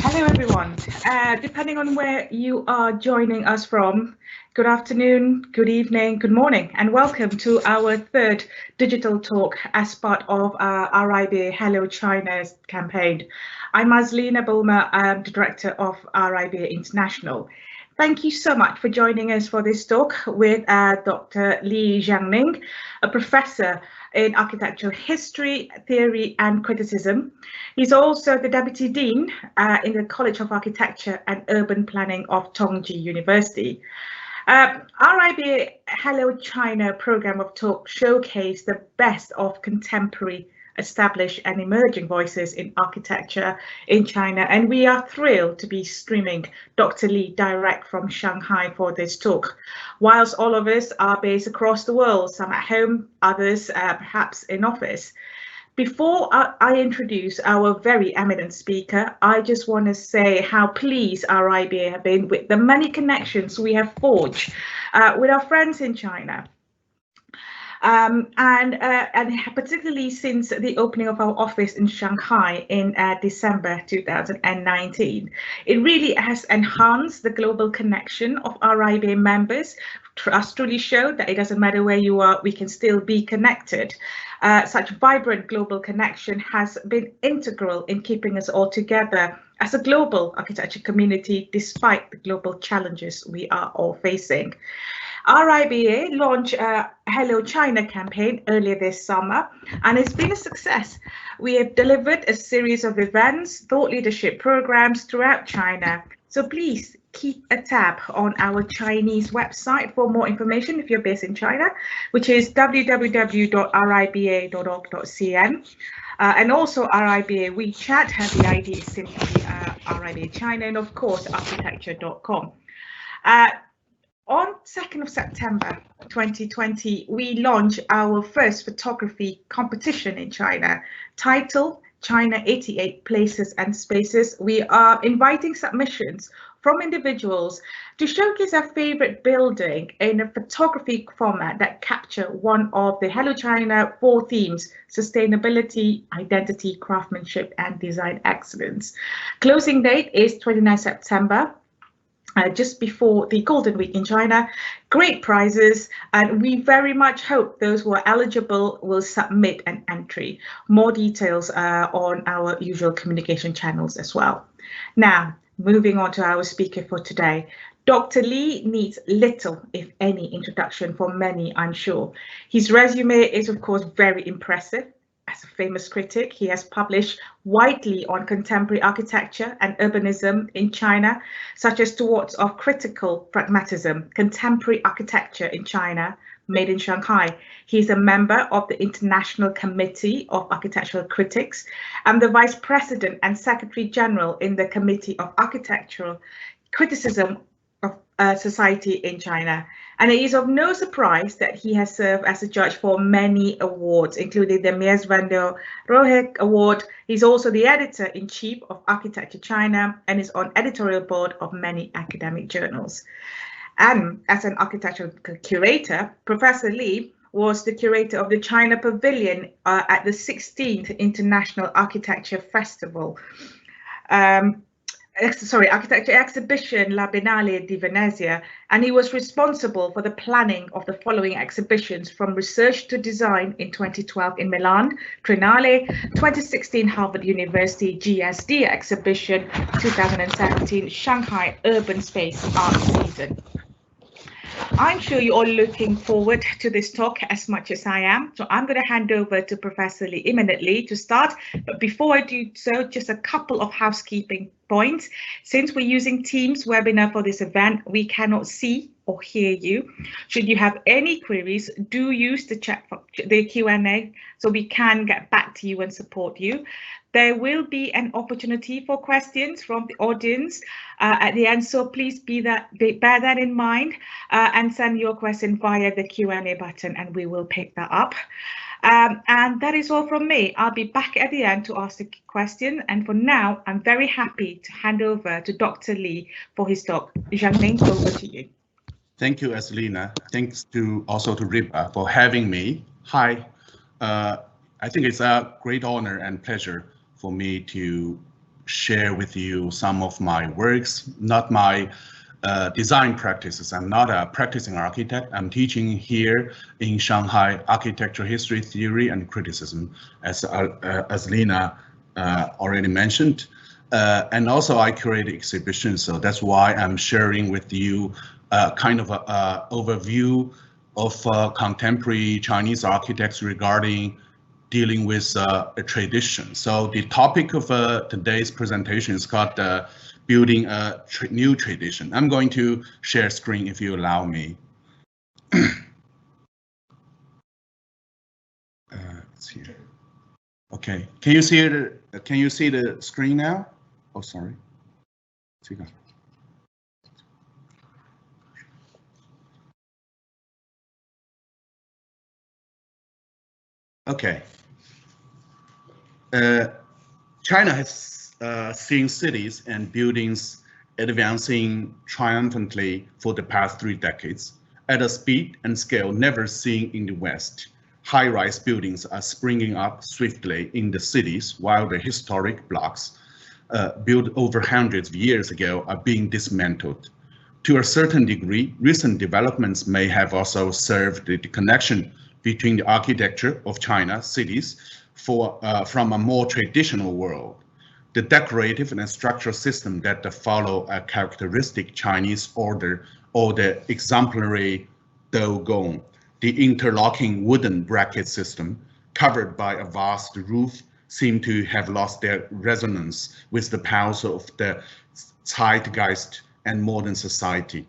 Hello, everyone. Depending on where you are joining us from, good afternoon, good evening, good morning, and welcome to our third digital talk as part of our RIBA Hello China campaign. I'm Azlina Bulmer, I'm the director of RIBA International. Thank you so much for joining us for this talk with Dr. Xiangning Li, a professor in architectural history, theory and criticism. He's also the Deputy Dean in the College of Architecture and Urban Planning of Tongji University. RIBA Hello China program of talk showcase the best of contemporary, established and emerging voices in architecture in China, and we are thrilled to be streaming Dr. Li direct from Shanghai for this talk. Whilst all of us are based across the world, some at home, others perhaps in office. Before I introduce our very eminent speaker, I just want to say how pleased RIBA have been with the many connections we have forged with our friends in China. And particularly since the opening of our office in Shanghai in December 2019. It really has enhanced the global connection of RIBA members. Trust truly showed that it doesn't matter where you are, we can still be connected. Such vibrant global connection has been integral in keeping us all together as a global architecture community, despite the global challenges we are all facing. RIBA launched a Hello China campaign earlier this summer, and it's been a success. We have delivered a series of events, thought leadership programs throughout China. So please keep a tab on our Chinese website for more information if you're based in China, which is www.riba.org.cn. And also RIBA WeChat, the ID is simply RIBA China, and of course architecture.com. On 2nd of September 2020, we launched our first photography competition in China, titled China 88 Places and Spaces. We are inviting submissions from individuals to showcase their favorite building in a photography format that capture one of the Hello China 4 themes: sustainability, identity, craftsmanship, and design excellence. Closing date is 29 September. Just before the Golden Week in China. Great prizes, and we very much hope those who are eligible will submit an entry. More details on our usual communication channels as well. Now, moving on to our speaker for today. Dr. Li needs little, if any, introduction for many, I'm sure. His resume is, of course, very impressive. As a famous critic, he has published widely on contemporary architecture and urbanism in China, such as Towards of Critical Pragmatism, Contemporary Architecture in China, Made in Shanghai. He is a member of the International Committee of Architectural Critics and the Vice President and Secretary General in the Committee of Architectural Criticism of Society in China. And it is of no surprise that he has served as a judge for many awards, including the Mies van der Rohe Award. He's also the editor-in-chief of Architecture China and is on editorial board of many academic journals. And as an architectural curator, Professor Li was the curator of the China Pavilion at the 16th International Architecture Festival. Architecture exhibition La Biennale di Venezia, and he was responsible for the planning of the following exhibitions: from Research to Design in 2012 in Milan, Triennale, 2016 Harvard University GSD exhibition, 2017 Shanghai Urban Space Art Season. I'm sure you're all looking forward to this talk as much as I am. So I'm going to hand over to Professor Li imminently to start. But before I do so, just a couple of housekeeping points. Since we're using Teams webinar for this event, we cannot see or hear you. Should you have any queries, do use the chat, the Q&A, so we can get back to you and support you. There will be an opportunity for questions from the audience at the end, so please bear that in mind and send your question via the Q&A button, and we will pick that up. And that is all from me. I'll be back at the end to ask the question, and for now, I'm very happy to hand over to Dr. Li for his talk. Xiangning, over to you. Thank you, Azlina. Thanks also to RIBA for having me. Hi, I think it's a great honor and pleasure for me to share with you some of my works, not my design practices. I'm not a practicing architect. I'm teaching here in Shanghai architecture history, theory, and criticism, as Lina already mentioned. And also I curate exhibitions, so that's why I'm sharing with you kind of an overview of contemporary Chinese architects regarding dealing with a tradition. So the topic of today's presentation is called building a new tradition. I'm going to share screen if you allow me. Let's see. Okay, can you see the screen now? Oh, sorry. Okay. China has seen cities and buildings advancing triumphantly for the past 3 decades at a speed and scale never seen in the West. High-rise buildings are springing up swiftly in the cities, while the historic blocks built over hundreds of years ago are being dismantled. To a certain degree, recent developments may have also served the connection between the architecture of China's cities from a more traditional world. The decorative and structural system that follow a characteristic Chinese order, or the exemplary dogong, the interlocking wooden bracket system covered by a vast roof, seem to have lost their resonance with the pulse of the zeitgeist and modern society.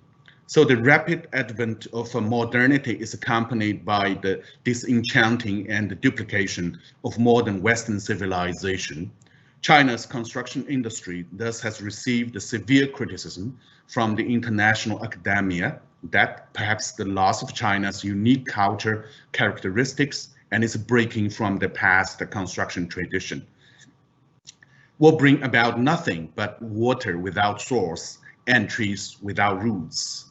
So the rapid advent of modernity is accompanied by the disenchanting and the duplication of modern Western civilization. China's construction industry thus has received a severe criticism from the international academia that perhaps the loss of China's unique culture characteristics and its breaking from the past construction tradition will bring about nothing but water without source and trees without roots.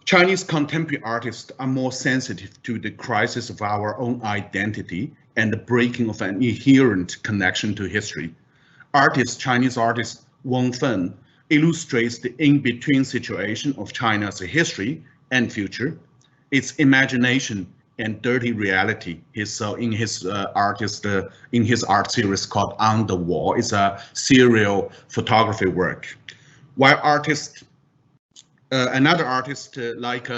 Chinese contemporary artists are more sensitive to the crisis of our own identity and the breaking of an inherent connection to history. Chinese artist Wang Fen illustrates the in-between situation of China's history and future, its imagination and dirty reality. In his art series called On the Wall, is a serial photography work. While another artist like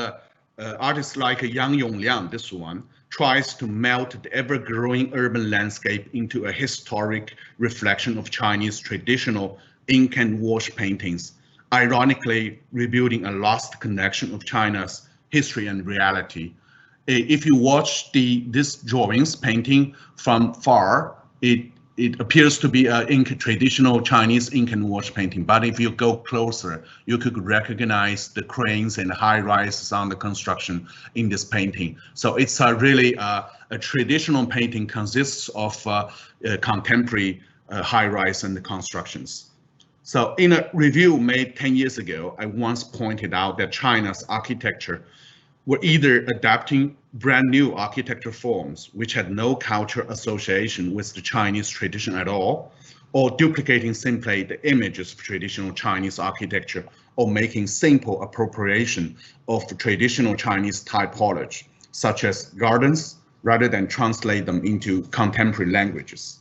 Xiangning Li, this one, tries to melt the ever-growing urban landscape into a historic reflection of Chinese traditional ink and wash paintings, ironically rebuilding a lost connection of China's history and reality. If you watch this drawings painting from far, it appears to be a traditional Chinese ink and wash painting, but if you go closer, you could recognize the cranes and high rises on the construction in this painting. So it's really a traditional painting consists of contemporary high rise and constructions. So in a review made 10 years ago, I once pointed out that China's architecture were either adapting brand new architecture forms, which had no cultural association with the Chinese tradition at all, or duplicating simply the images of traditional Chinese architecture, or making simple appropriation of traditional Chinese typology, such as gardens, rather than translate them into contemporary languages.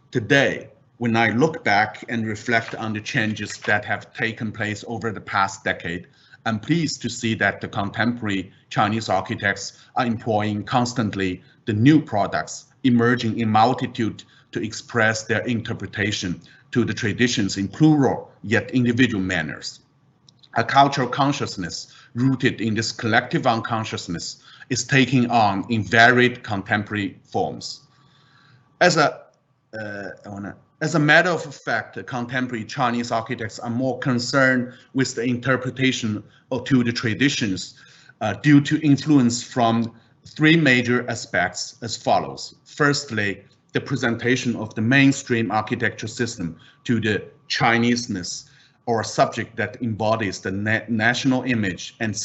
Today, when I look back and reflect on the changes that have taken place over the past decade, I'm pleased to see that the contemporary Chinese architects are employing constantly the new products emerging in multitude to express their interpretation to the traditions in plural yet individual manners. A cultural consciousness rooted in this collective unconsciousness is taking on in varied contemporary forms. As a matter of fact, contemporary Chinese architects are more concerned with the interpretation to the traditions due to influence from 3 major aspects as follows. Firstly, the presentation of the mainstream architecture system to the Chineseness, or a subject that embodies the national image and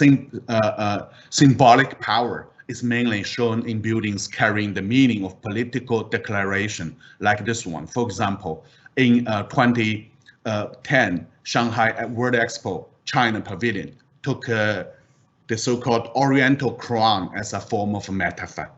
symbolic power is mainly shown in buildings carrying the meaning of political declaration, like this one. For example, in 2010, Shanghai World Expo China Pavilion took the so-called Oriental Crown as a form of a metaphor.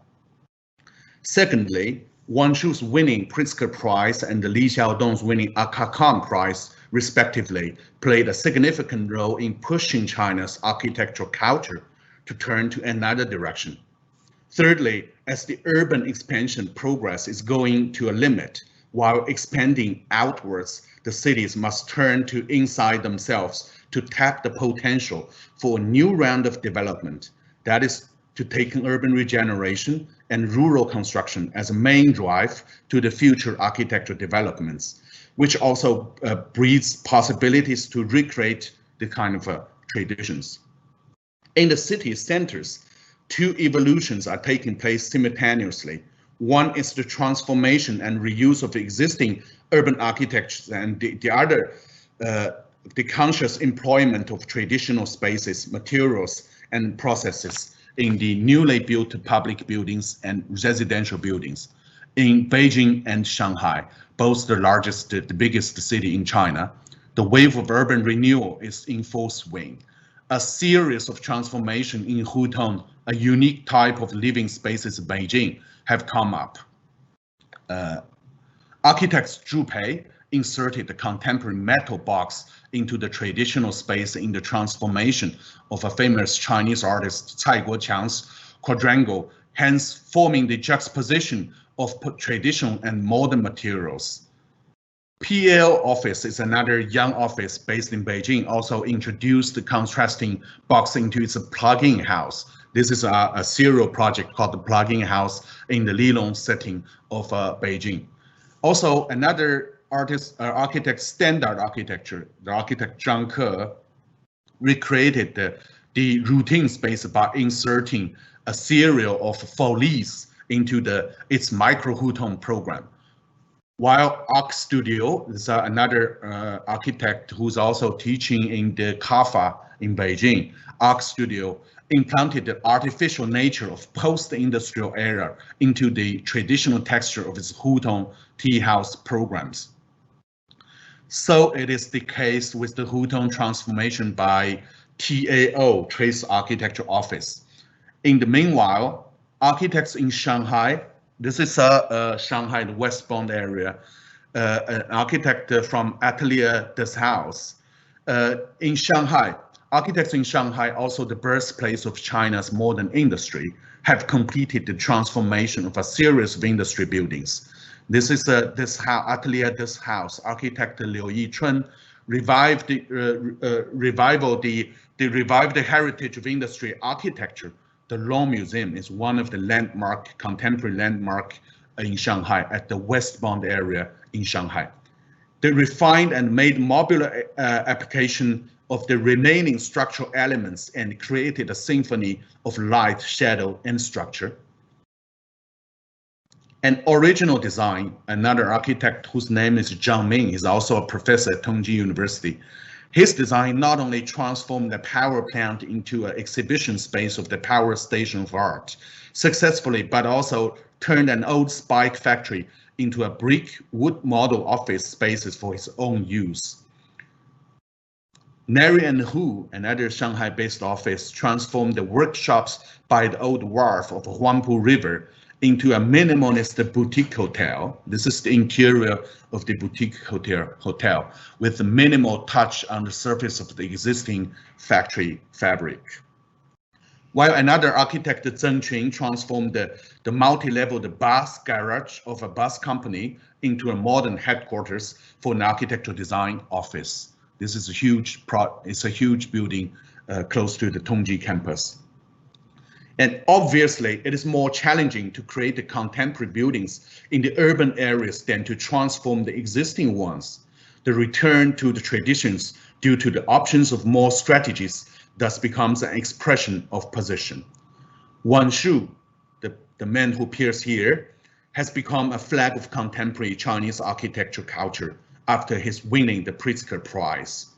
Secondly, Wang Shu's winning Pritzker Prize and Li Xiaodong's winning Aga Khan Prize, respectively, played a significant role in pushing China's architectural culture to turn to another direction. Thirdly, as the urban expansion progress is going to a limit, while expanding outwards, the cities must turn to inside themselves to tap the potential for a new round of development. That is to take urban regeneration and rural construction as a main drive to the future architectural developments, which also breeds possibilities to recreate the kind of traditions. In the city centers, two evolutions are taking place simultaneously. One is the transformation and reuse of existing urban architectures, and the other, the conscious employment of traditional spaces, materials, and processes in the newly built public buildings and residential buildings. In Beijing and Shanghai, both the largest, the biggest city in China, the wave of urban renewal is in full swing. A series of transformation in Hutong, a unique type of living spaces in Beijing, have come up. Architect Zhu Pei inserted the contemporary metal box into the traditional space in the transformation of a famous Chinese artist Cai Guoqiang's quadrangle, hence forming the juxtaposition of traditional and modern materials. PL Office is another young office based in Beijing, also introduced the contrasting box into its plug-in house. This is a serial project called the plug-in house in the Lilong setting of Beijing. Also, another architect standard architecture, the architect Zhang Ke, recreated the routine space by inserting a serial of folies into its micro Hutong program. While Arc Studio is another architect who's also teaching in the CAFA in Beijing. Arc Studio implanted the artificial nature of post-industrial era into the traditional texture of its Hutong tea house programs. So it is the case with the Hutong transformation by TAO, Trace Architecture Office. In the meanwhile, architects in Shanghai, this is Shanghai, the westbound area, an architect from Atelier des House. In Shanghai, architects in Shanghai, also the birthplace of China's modern industry, have completed the transformation of a series of industry buildings. This is Atelier des House. Architect Liu Yichun revived the heritage of industry architecture. The Long Museum is one of the contemporary landmark in Shanghai at the westbound area in Shanghai. The refined and made modular application of the remaining structural elements and created a symphony of light, shadow, and structure. An original design, another architect whose name is Zhang Ming, is also a professor at Tongji University. His design not only transformed the power plant into an exhibition space of the power station of art successfully, but also turned an old spike factory into a brick wood model office spaces for his own use. Neri and Hu, another Shanghai-based office, transformed the workshops by the old wharf of Huangpu River into a minimalist boutique hotel. This is the interior of the boutique hotel with a minimal touch on the surface of the existing factory fabric. While another architect, Zheng Qun, transformed the multi-level bus garage of a bus company into a modern headquarters for an architectural design office. This is a huge building close to the Tongji campus. And obviously, it is more challenging to create the contemporary buildings in the urban areas than to transform the existing ones. The return to the traditions due to the options of more strategies thus becomes an expression of position. Wang Shu, the man who appears here, has become a flag of contemporary Chinese architecture culture after his winning the Pritzker Prize.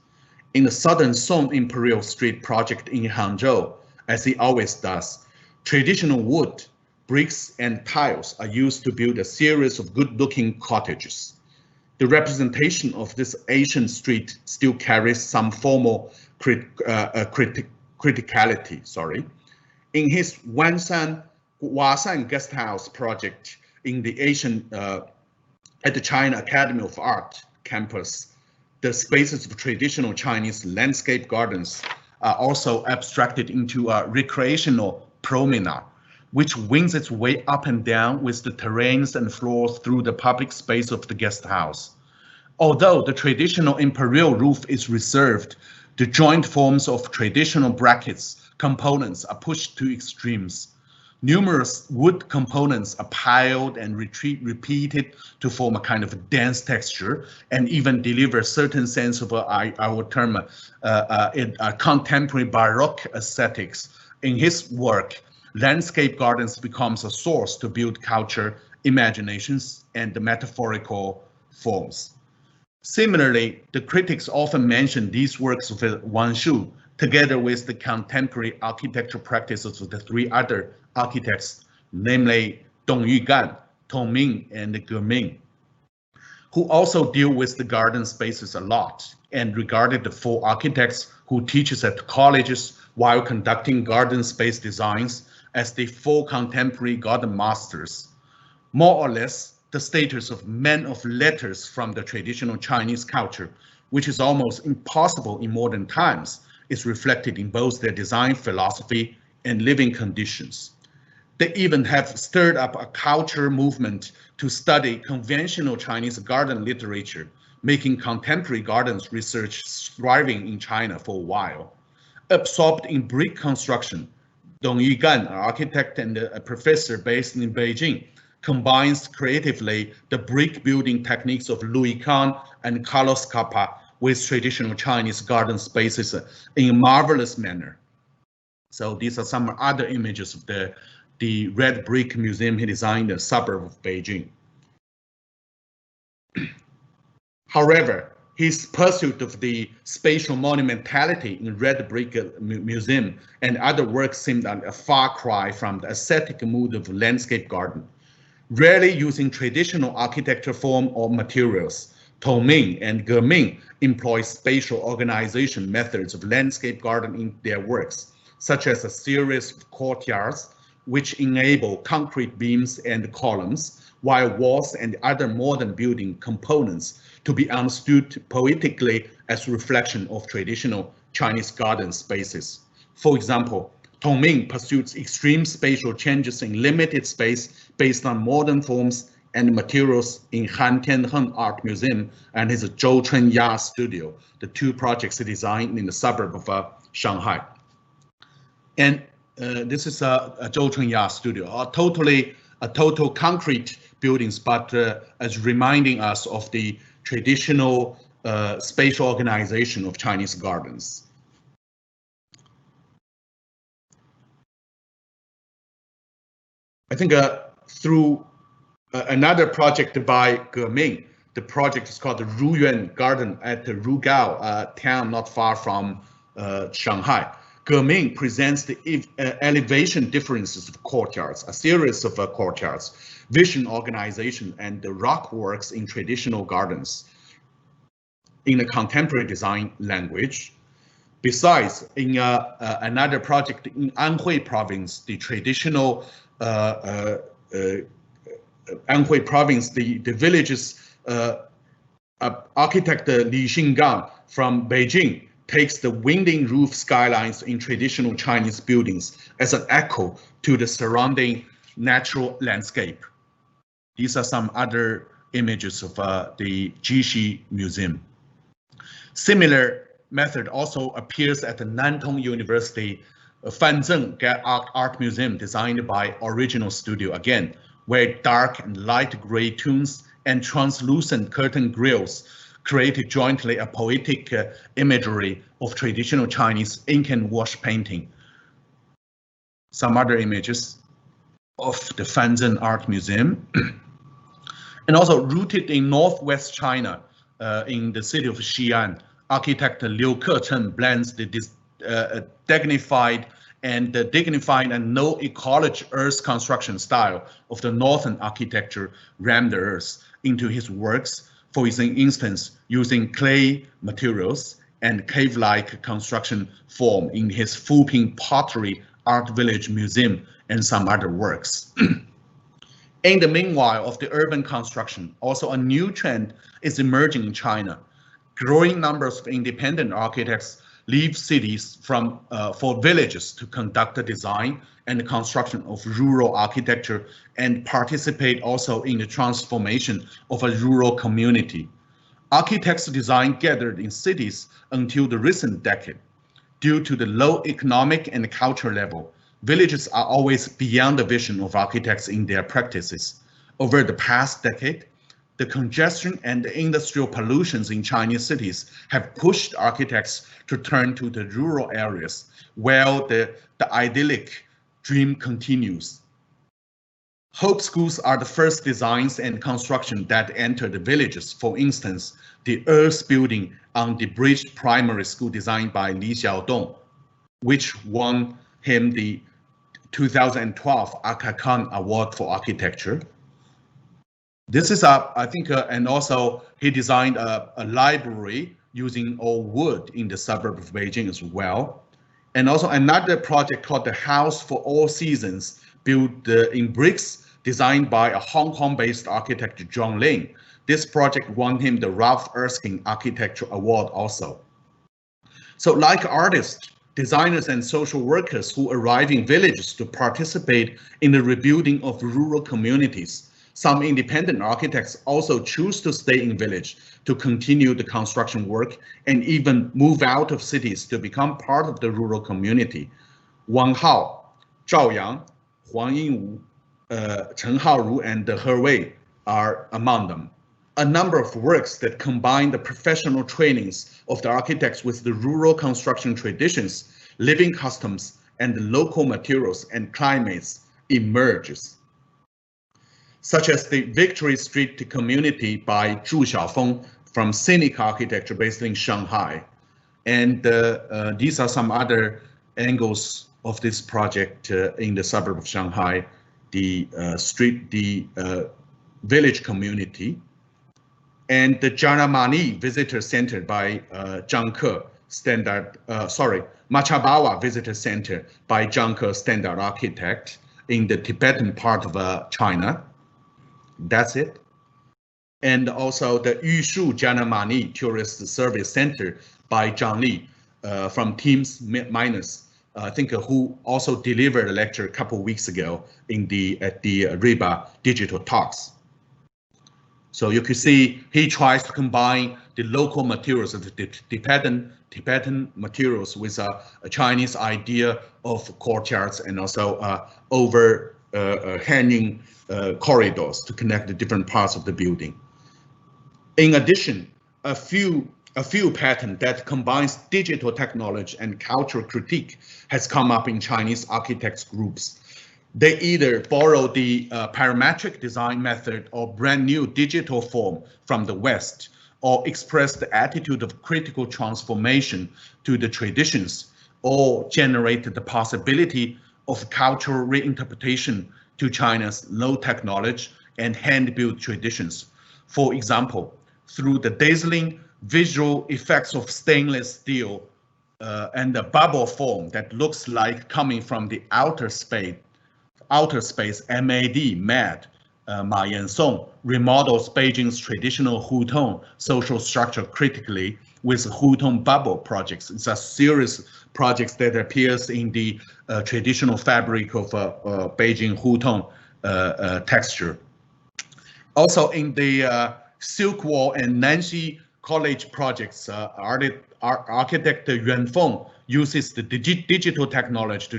In the Southern Song Imperial Street project in Hangzhou, as he always does, Traditional wood, bricks, and tiles are used to build a series of good-looking cottages. The representation of this ancient street still carries some formal criticality. In his Wasan guest house project in the at the China Academy of Art campus, the spaces of traditional Chinese landscape gardens are also abstracted into a recreational promenade, which wings its way up and down with the terrains and floors through the public space of the guest house. Although the traditional imperial roof is reserved, the joint forms of traditional brackets components are pushed to extremes. Numerous wood components are piled and repeated to form a kind of dense texture and even deliver a certain sense of I would term a contemporary Baroque aesthetics. In his work, landscape gardens becomes a source to build culture, imaginations, and the metaphorical forms. Similarly, the critics often mention these works of Wang Shu together with the contemporary architectural practices of the three other architects, namely Dong Yugan, Tong Ming, and Ge Ming, who also deal with the garden spaces a lot and regarded the four architects who teaches at colleges while conducting garden space designs as the four contemporary garden masters. More or less, the status of men of letters from the traditional Chinese culture, which is almost impossible in modern times, is reflected in both their design philosophy and living conditions. They even have stirred up a culture movement to study conventional Chinese garden literature, making contemporary gardens research thriving in China for a while. Absorbed in brick construction, Dong Yugan, an architect and a professor based in Beijing, combines creatively the brick building techniques of Louis Kahn and Carlos Capa with traditional Chinese garden spaces in a marvelous manner. So these are some other images of the red brick museum he designed in the suburb of Beijing. However, his pursuit of the spatial monumentality in red brick museum and other works seemed a far cry from the aesthetic mood of landscape garden. Rarely using traditional architecture form or materials, Tong Ming and Ge Ming employ spatial organization methods of landscape garden in their works, such as a series of courtyards, which enable concrete beams and columns, while walls and other modern building components to be understood poetically as a reflection of traditional Chinese garden spaces. For example, Tong Ming pursues extreme spatial changes in limited space based on modern forms and materials in Han Tianheng Art Museum and his Zhou Chunya studio, the two projects he designed in the suburb of Shanghai. And this is a Zhou Chunya studio, a total concrete buildings, but as reminding us of the traditional spatial organization of Chinese gardens. I think through another project by Ge Ming, the project is called the Ruyuan Garden at the Rugao, a town not far from Shanghai. Ge Ming presents the elevation differences of courtyards, a series of courtyards, vision organization, and the rock works in traditional gardens in a contemporary design language. Besides, in another project in Anhui province, the traditional Anhui province, the village's architect Li Xinggang from Beijing takes the winding roof skylines in traditional Chinese buildings as an echo to the surrounding natural landscape. These are some other images of the Jishi Museum. Similar method also appears at the Nantung University Fanzheng Art Museum, designed by Original Studio again, where dark and light gray tones and translucent curtain grills created jointly a poetic imagery of traditional Chinese ink and wash painting. Some other images of the Fanzheng Art Museum. And also rooted in Northwest China, in the city of Xi'an, architect Liu Kechen blends the dignified and the dignified and no ecology earth construction style of the northern architecture rammed the earth into his works, for instance, using clay materials and cave-like construction form in his Fuping Pottery Art Village Museum and some other works. In the meanwhile of the urban construction, also a new trend is emerging in China. Growing numbers of independent architects leave cities for villages to conduct the design and the construction of rural architecture and participate also in the transformation of a rural community. Architects' design gathered in cities until the recent decade. Due to the low economic and cultural level, villages are always beyond the vision of architects in their practices. Over the past decade, the congestion and the industrial pollutions in Chinese cities have pushed architects to turn to the rural areas, while the idyllic dream continues. Hope schools are the first designs and construction that enter the villages. For instance, the Earth building on the Bridge Primary School designed by Li Xiaodong, which won him the 2012 Aga Khan Award for Architecture. This is, I think, and also he designed a library using all wood in the suburb of Beijing as well. And also another project called the House for All Seasons, built in bricks, designed by a Hong Kong-based architect, John Lin. This project won him the Ralph Erskine Architecture Award also. So like artists, designers and social workers who arrive in villages to participate in the rebuilding of rural communities, some independent architects also choose to stay in village to continue the construction work and even move out of cities to become part of the rural community. Wang Hao, Zhao Yang, Huang Yingwu, Chen Haoru, and He Wei are among them. A number of works that combine the professional trainings of the architects with the rural construction traditions, living customs, and the local materials and climates emerges, such as the Victory Street Community by Zhu Xiaofeng from Scenic Architecture based in Shanghai. And these are some other angles of this project in the suburb of Shanghai, the village community, and the Janamani Visitor Center by Zhang Ke, Machabawa Visitor Center by Zhang Ke, standard architect in the Tibetan part of China. That's it. And also the Yushu Janamani Tourist Service Center by Zhang Li from Teams Minus, I think, who also delivered a lecture a couple of weeks ago at the RIBA Digital Talks. So you can see he tries to combine the local materials of the Tibetan materials with a Chinese idea of courtyards and also hanging corridors to connect the different parts of the building. In addition, a few pattern that combines digital technology and cultural critique has come up in Chinese architects groups. They either borrow the parametric design method or brand new digital form from the West, or express the attitude of critical transformation to the traditions, or generate the possibility of cultural reinterpretation to China's low technology and hand-built traditions. For example, through the dazzling visual effects of stainless steel and the bubble form that looks like coming from the outer space, MAD, Ma Yansong remodels Beijing's traditional hutong social structure critically with hutong bubble projects. It's a series of projects that appears in the traditional fabric of Beijing hutong texture. Also in the Silk Wall and Nanxi College projects, architect Yuan Feng uses the digital technology to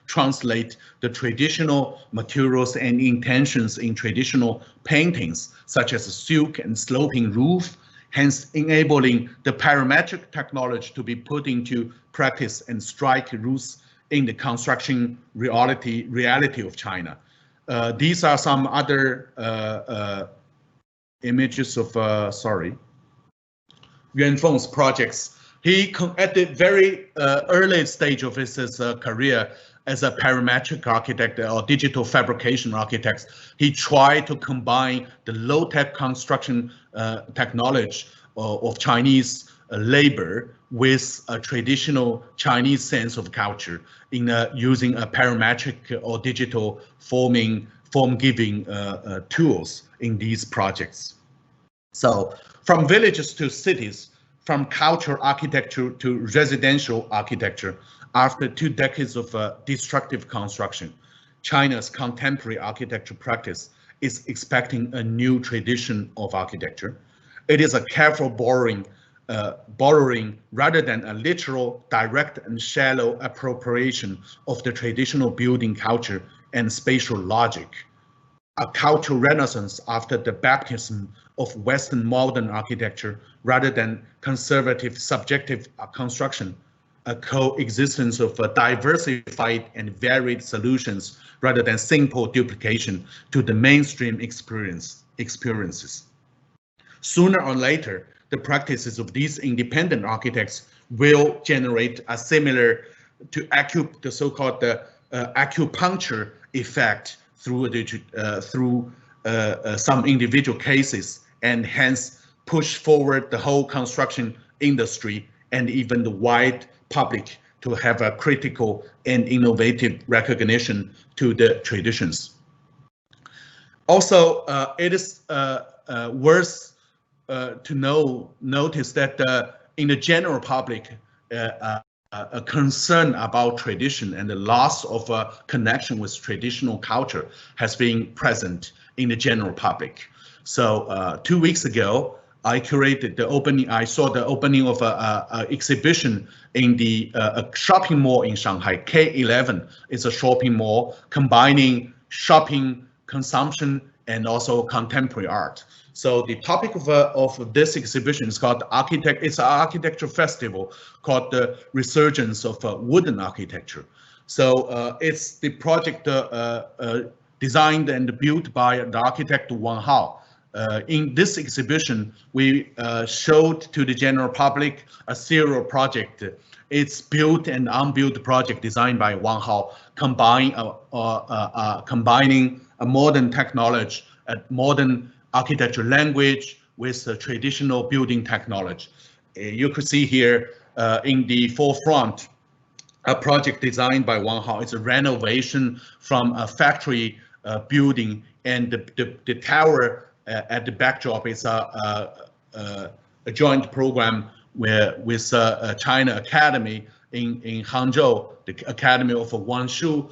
translate the traditional materials and intentions in traditional paintings, such as silk and sloping roof, hence enabling the parametric technology to be put into practice and strike roots in the construction reality of China. These are some other images of, Yuan Feng's projects At the very early stage of his career as a parametric architect or digital fabrication architect, he tried to combine the low-tech construction technology of Chinese labor with a traditional Chinese sense of culture in using a parametric or digital form-giving tools in these projects. So from villages to cities, from cultural architecture to residential architecture, after 2 decades of destructive construction, China's contemporary architecture practice is expecting a new tradition of architecture. It is a careful borrowing rather than a literal, direct and shallow appropriation of the traditional building culture and spatial logic. A cultural renaissance after the baptism of Western modern architecture rather than conservative subjective construction, a coexistence of diversified and varied solutions rather than simple duplication to the mainstream experiences. Sooner or later, the practices of these independent architects will generate a similar to the so-called acupuncture effect through some individual cases, and hence push forward the whole construction industry and even the wide public to have a critical and innovative recognition to the traditions. Also, it is worth to notice that in the general public, a concern about tradition and the loss of a connection with traditional culture has been present in the general public. So 2 weeks ago, I curated the opening. I saw the opening of an exhibition in the shopping mall in Shanghai. K11 is a shopping mall combining shopping, consumption, and also contemporary art. So the topic of this exhibition is called It's an architecture festival called the Resurgence of Wooden Architecture. So it's the project designed and built by the architect Wang Hao. In this exhibition, we showed to the general public a serial project. It's built and unbuilt project designed by Wang Hao, combining a modern technology, a modern architecture language with traditional building technology. You could see here in the forefront a project designed by Wang Hao. It's a renovation from a factory building, and the tower at the backdrop is a joint program with China Academy in Hangzhou, the Academy of Wangshu.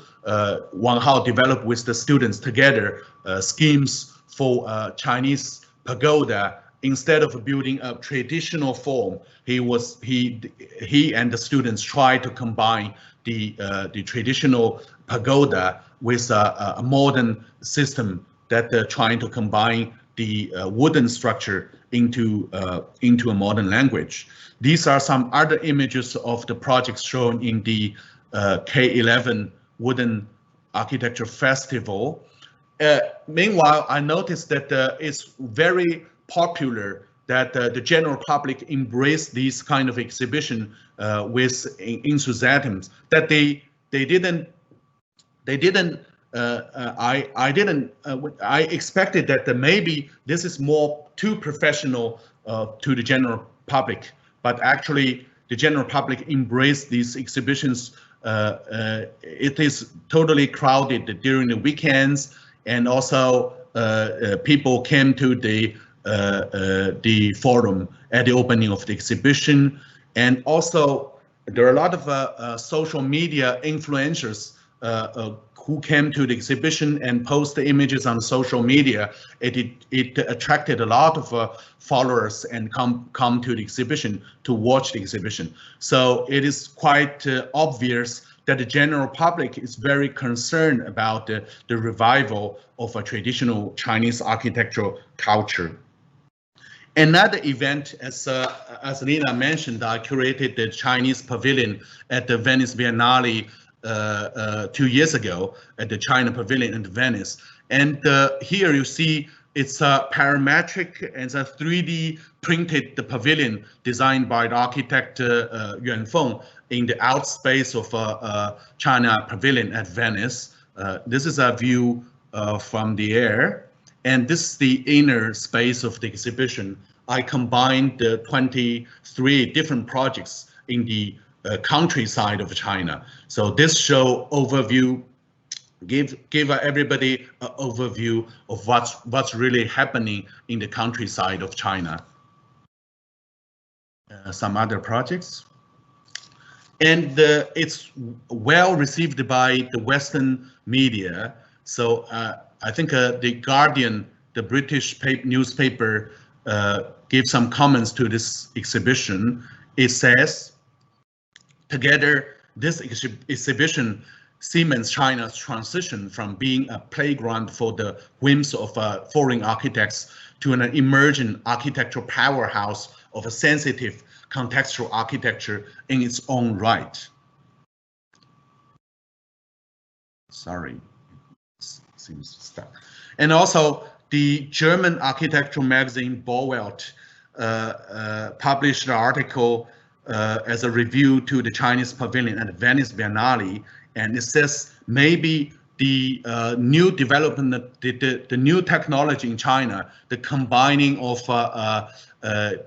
Wang Hao developed with the students together schemes for Chinese pagoda. Instead of building a traditional form, he and the students tried to combine the traditional pagoda with a modern system that they're trying to combine the wooden structure into a modern language. These are some other images of the projects shown in the K11 Wooden Architecture Festival. Meanwhile, I noticed that it's very popular that the general public embrace these kind of exhibition with enthusiasm. That I expected that maybe this is more too professional to the general public, but actually the general public embrace these exhibitions. It is totally crowded during the weekends, and also people came to the forum at the opening of the exhibition. And also there are a lot of social media influencers who came to the exhibition and post the images on social media. It attracted a lot of followers and come to the exhibition to watch the exhibition. So it is quite obvious that the general public is very concerned about the revival of a traditional Chinese architectural culture. Another event, as Lina mentioned, I curated the Chinese Pavilion at the Venice Biennale 2 years ago at the China Pavilion in Venice. And here you see It's a parametric and a 3D printed the pavilion designed by the architect Yuan Feng in the outspace of China Pavilion at Venice. This is a view from the air, and this is the inner space of the exhibition. I combined the 23 different projects in the countryside of China. So this show overview give everybody an overview of what's really happening in the countryside of China. Some other projects, and it's well received by the Western media. So I think the Guardian, the British newspaper, gave some comments to this exhibition. It says, together, this exhibition cements China's transition from being a playground for the whims of foreign architects to an emerging architectural powerhouse of a sensitive contextual architecture in its own right. Sorry, it seems stuck. And also, the German architectural magazine Bauwelt published an article as a review to the Chinese Pavilion at Venice Biennale, and it says maybe the new development, the new technology in China, the combining of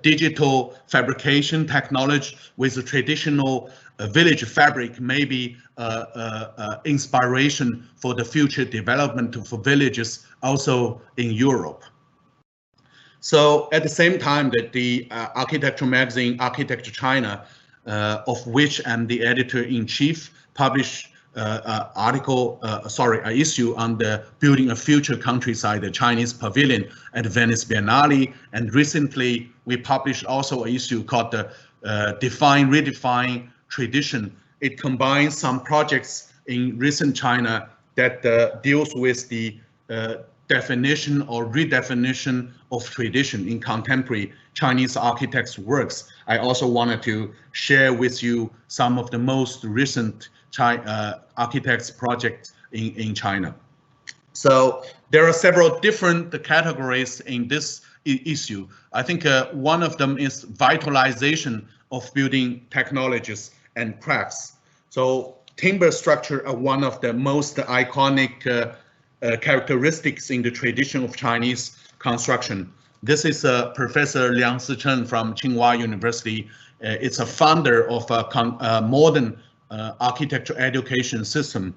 digital fabrication technology with the traditional village fabric, may be inspiration for the future development for villages also in Europe. So at the same time that the architectural magazine Architecture China, of which I'm the editor-in-chief, published an issue on the building a future countryside, the Chinese Pavilion at Venice Biennale. And recently we published also an issue called the Define, Redefine Tradition. It combines some projects in recent China that deals with the definition or redefinition of tradition in contemporary Chinese architects' works. I also wanted to share with you some of the most recent architects' projects in China. So there are several different categories in this issue. I think one of them is vitalization of building technologies and crafts. So timber structure are one of the most iconic characteristics in the tradition of Chinese construction. This is Professor Liang Sichen from Tsinghua University. It's a founder of a modern architecture education system.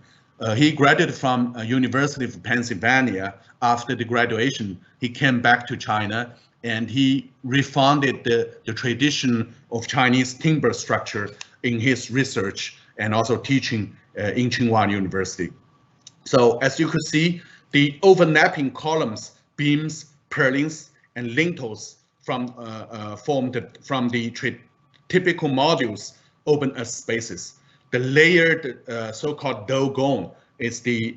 He graduated from University of Pennsylvania. After the graduation, he came back to China and he refounded the tradition of Chinese timber structure in his research and also teaching in Tsinghua University. So as you could see, the overlapping columns, beams, purlins, and lintels formed from the typical modules open as spaces. The layered so-called dogone is the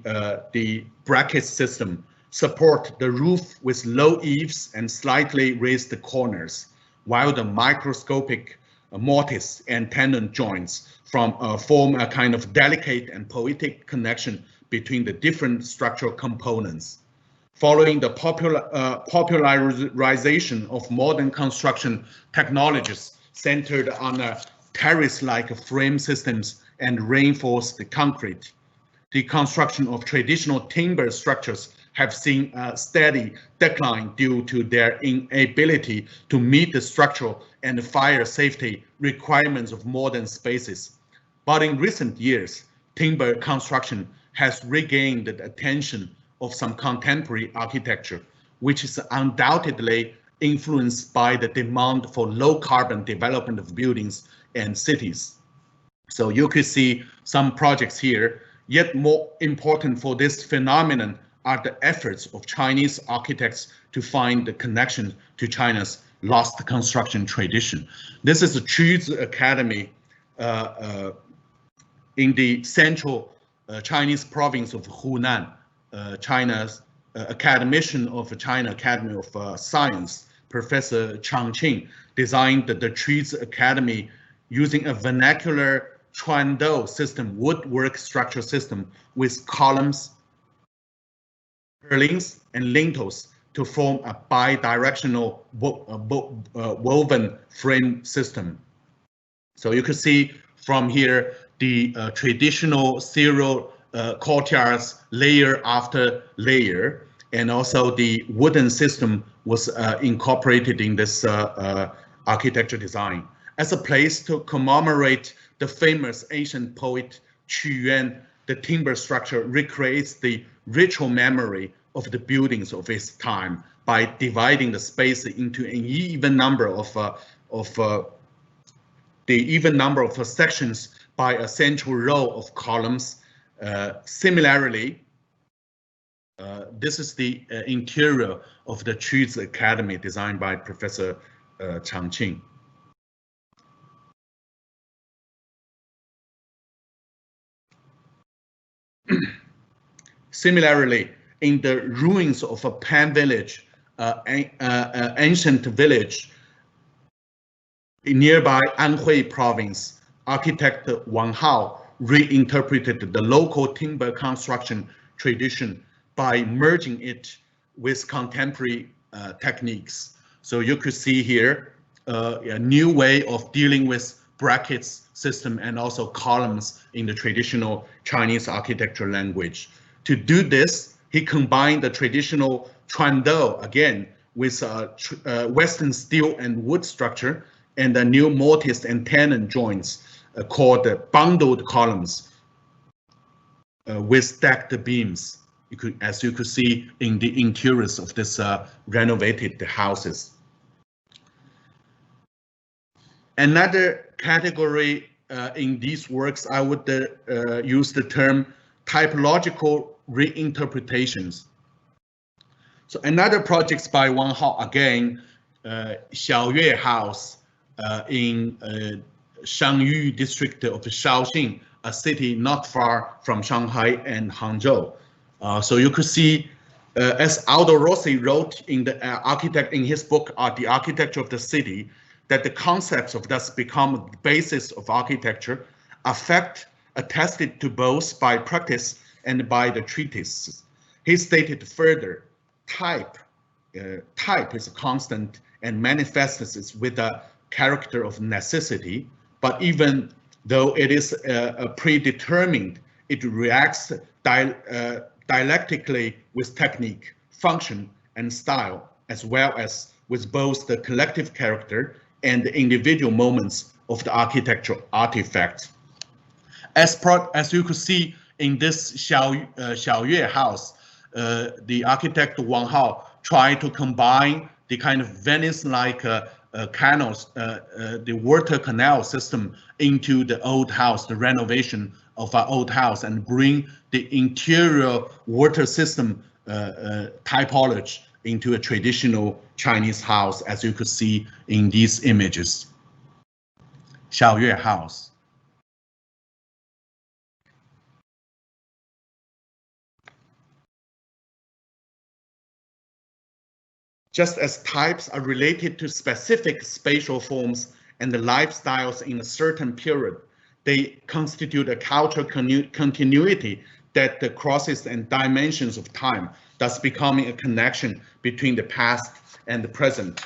bracket system, support the roof with low eaves and slightly raised corners, while the microscopic mortise and tenon joints form a kind of delicate and poetic connection between the different structural components. Following the popularization of modern construction technologies centered on terrace-like frame systems and reinforced concrete, the construction of traditional timber structures have seen a steady decline due to their inability to meet the structural and fire safety requirements of modern spaces. But in recent years, timber construction has regained the attention of some contemporary architecture, which is undoubtedly influenced by the demand for low carbon development of buildings and cities. So you could see some projects here. Yet more important for this phenomenon are the efforts of Chinese architects to find the connection to China's lost construction tradition. This is the Truth Academy in the central Chinese province of Hunan, China's academician of China Academy of Science, Professor Chang Qing, designed the Truth Academy using a vernacular Chuandou system, woodwork structure system with columns, purlins, and lintels to form a bidirectional woven frame system. So you can see from here the traditional serial courtyards layer after layer, and also the wooden system was incorporated in this architecture design as a place to commemorate the famous ancient poet Qu Yuan. The timber structure recreates the ritual memory of the buildings of its time by dividing the space into an even number of sections by a central row of columns. Similarly, this is the interior of the Chu's Academy designed by Professor Changqing. Similarly, in the ruins of a Pan village, ancient village in nearby Anhui province, architect Wang Hao reinterpreted the local timber construction tradition by merging it with contemporary techniques. So you could see here a new way of dealing with brackets system and also columns in the traditional Chinese architecture language. To do this, he combined the traditional trundle again with Western steel and wood structure and the new mortise and tenon joints called bundled columns with stacked beams. As you could see in the interiors of this renovated houses. Another category in these works, I would use the term typological reinterpretations. So another projects by Wang Hao again, Xiaoyue House in Shangyu district of Shaoxing, a city not far from Shanghai and Hangzhou. So you could see, as Aldo Rossi wrote in in his book, The Architecture of the City, that the concepts of thus become the basis of architecture, attested to both by practice and by the treatises. He stated further, type is a constant and manifests with a character of necessity, but even though it is predetermined, it reacts dialectically with technique, function, and style, as well as with both the collective character and the individual moments of the architectural artifact. As you could see in this Xiaoyue house, the architect Wang Hao tried to combine the kind of Venice-like canals, the water canal system into the old house, the renovation of our old house, and bring the interior water system typology into a traditional Chinese house, as you could see in these images. Xiaoyue house. Just as types are related to specific spatial forms and the lifestyles in a certain period, they constitute a cultural continuity that crosses and dimensions of time, thus becoming a connection between the past and the present.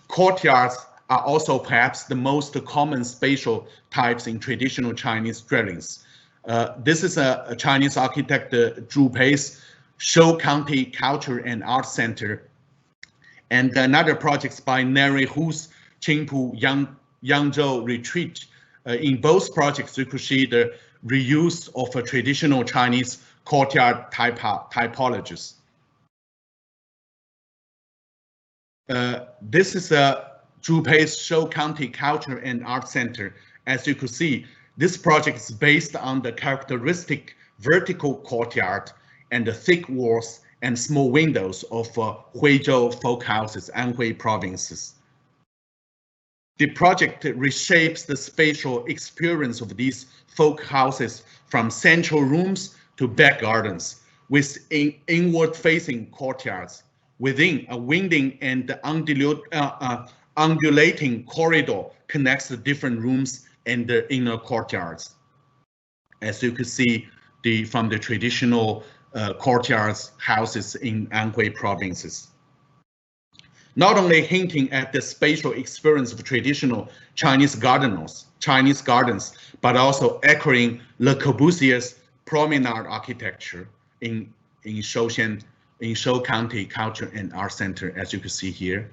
Courtyards are also perhaps the most common spatial types in traditional Chinese dwellings. This is a Chinese architect, Zhu Pei's Shou County Culture and Art Center, and another projects by Neri Hu's Qingpu Yangzhou Retreat. In both projects, you could see the reuse of a traditional Chinese courtyard typologies. This is a Zhu Pei's Shou County Culture and Art Center. As you could see, this project is based on the characteristic vertical courtyard and the thick walls and small windows of Huizhou folk houses, Anhui provinces. The project reshapes the spatial experience of these folk houses from central rooms to back gardens, with inward-facing courtyards. Within, a winding and undulating corridor connects the different rooms and the inner courtyards. As you can see from the traditional courtyards houses in Anhui provinces. not only hinting at the spatial experience of traditional Chinese gardens, but also echoing Le Corbusier's promenade architecture in Shou County Culture and Art Center, as you can see here.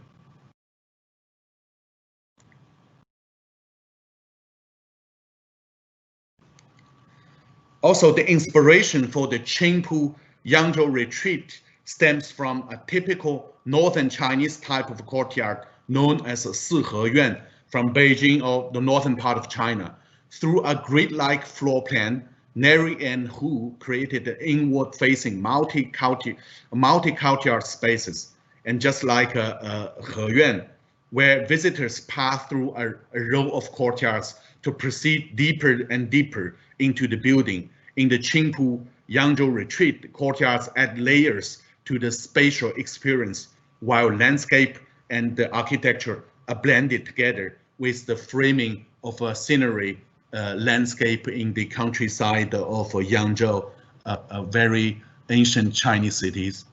Also, the inspiration for the Qingpu Yangzhou retreat stems from a typical northern Chinese type of courtyard known as Siheyuan from Beijing or the northern part of China. Through a grid-like floor plan, Neri and Hu created the inward-facing multi-courtyard spaces. And just like Heyuan, where visitors pass through a row of courtyards to proceed deeper and deeper into the building. In the Qingpu Yangzhou retreat, the courtyards add layers to the spatial experience, while landscape and the architecture are blended together with the framing of a scenery landscape in the countryside of Yangzhou, a very ancient Chinese cities.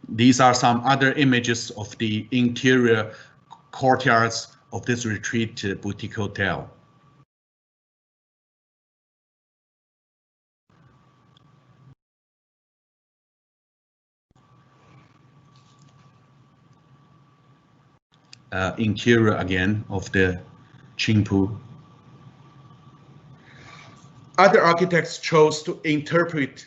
These are some other images of the interior courtyards of this retreat boutique hotel. Interior again of the Qingpu. Other architects chose to interpret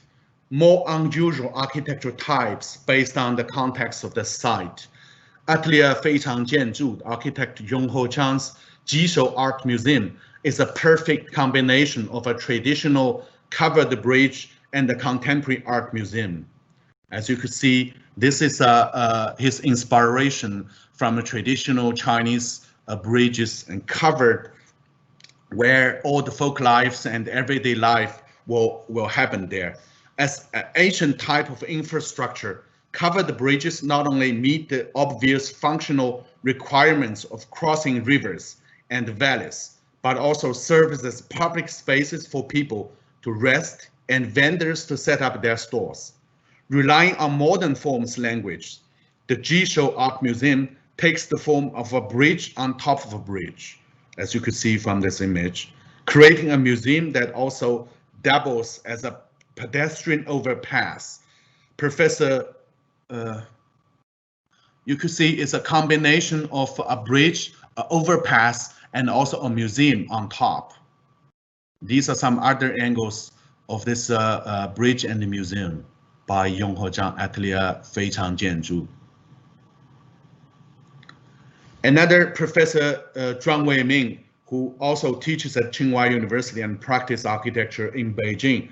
more unusual architectural types based on the context of the site. Atelier Feichang Jianzhu, architect Yong Ho Chang's Jishou Art Museum is a perfect combination of a traditional covered bridge and a contemporary art museum. As you could see, this is his inspiration from a traditional Chinese bridges and covered, where all the folk lives and everyday life will happen there. As an ancient type of infrastructure, covered bridges not only meet the obvious functional requirements of crossing rivers and valleys, but also serve as public spaces for people to rest and vendors to set up their stores. Relying on modern forms language, the Jishou Art Museum takes the form of a bridge on top of a bridge, as you could see from this image, creating a museum that also doubles as a pedestrian overpass. Professor, you could see it's a combination of a bridge, an overpass, and also a museum on top. These are some other angles of this bridge and the museum by Yong Ho Zhang Atelier Feichang Jianzhu. Another Professor Zhuang Weiming, who also teaches at Tsinghua University and practices architecture in Beijing,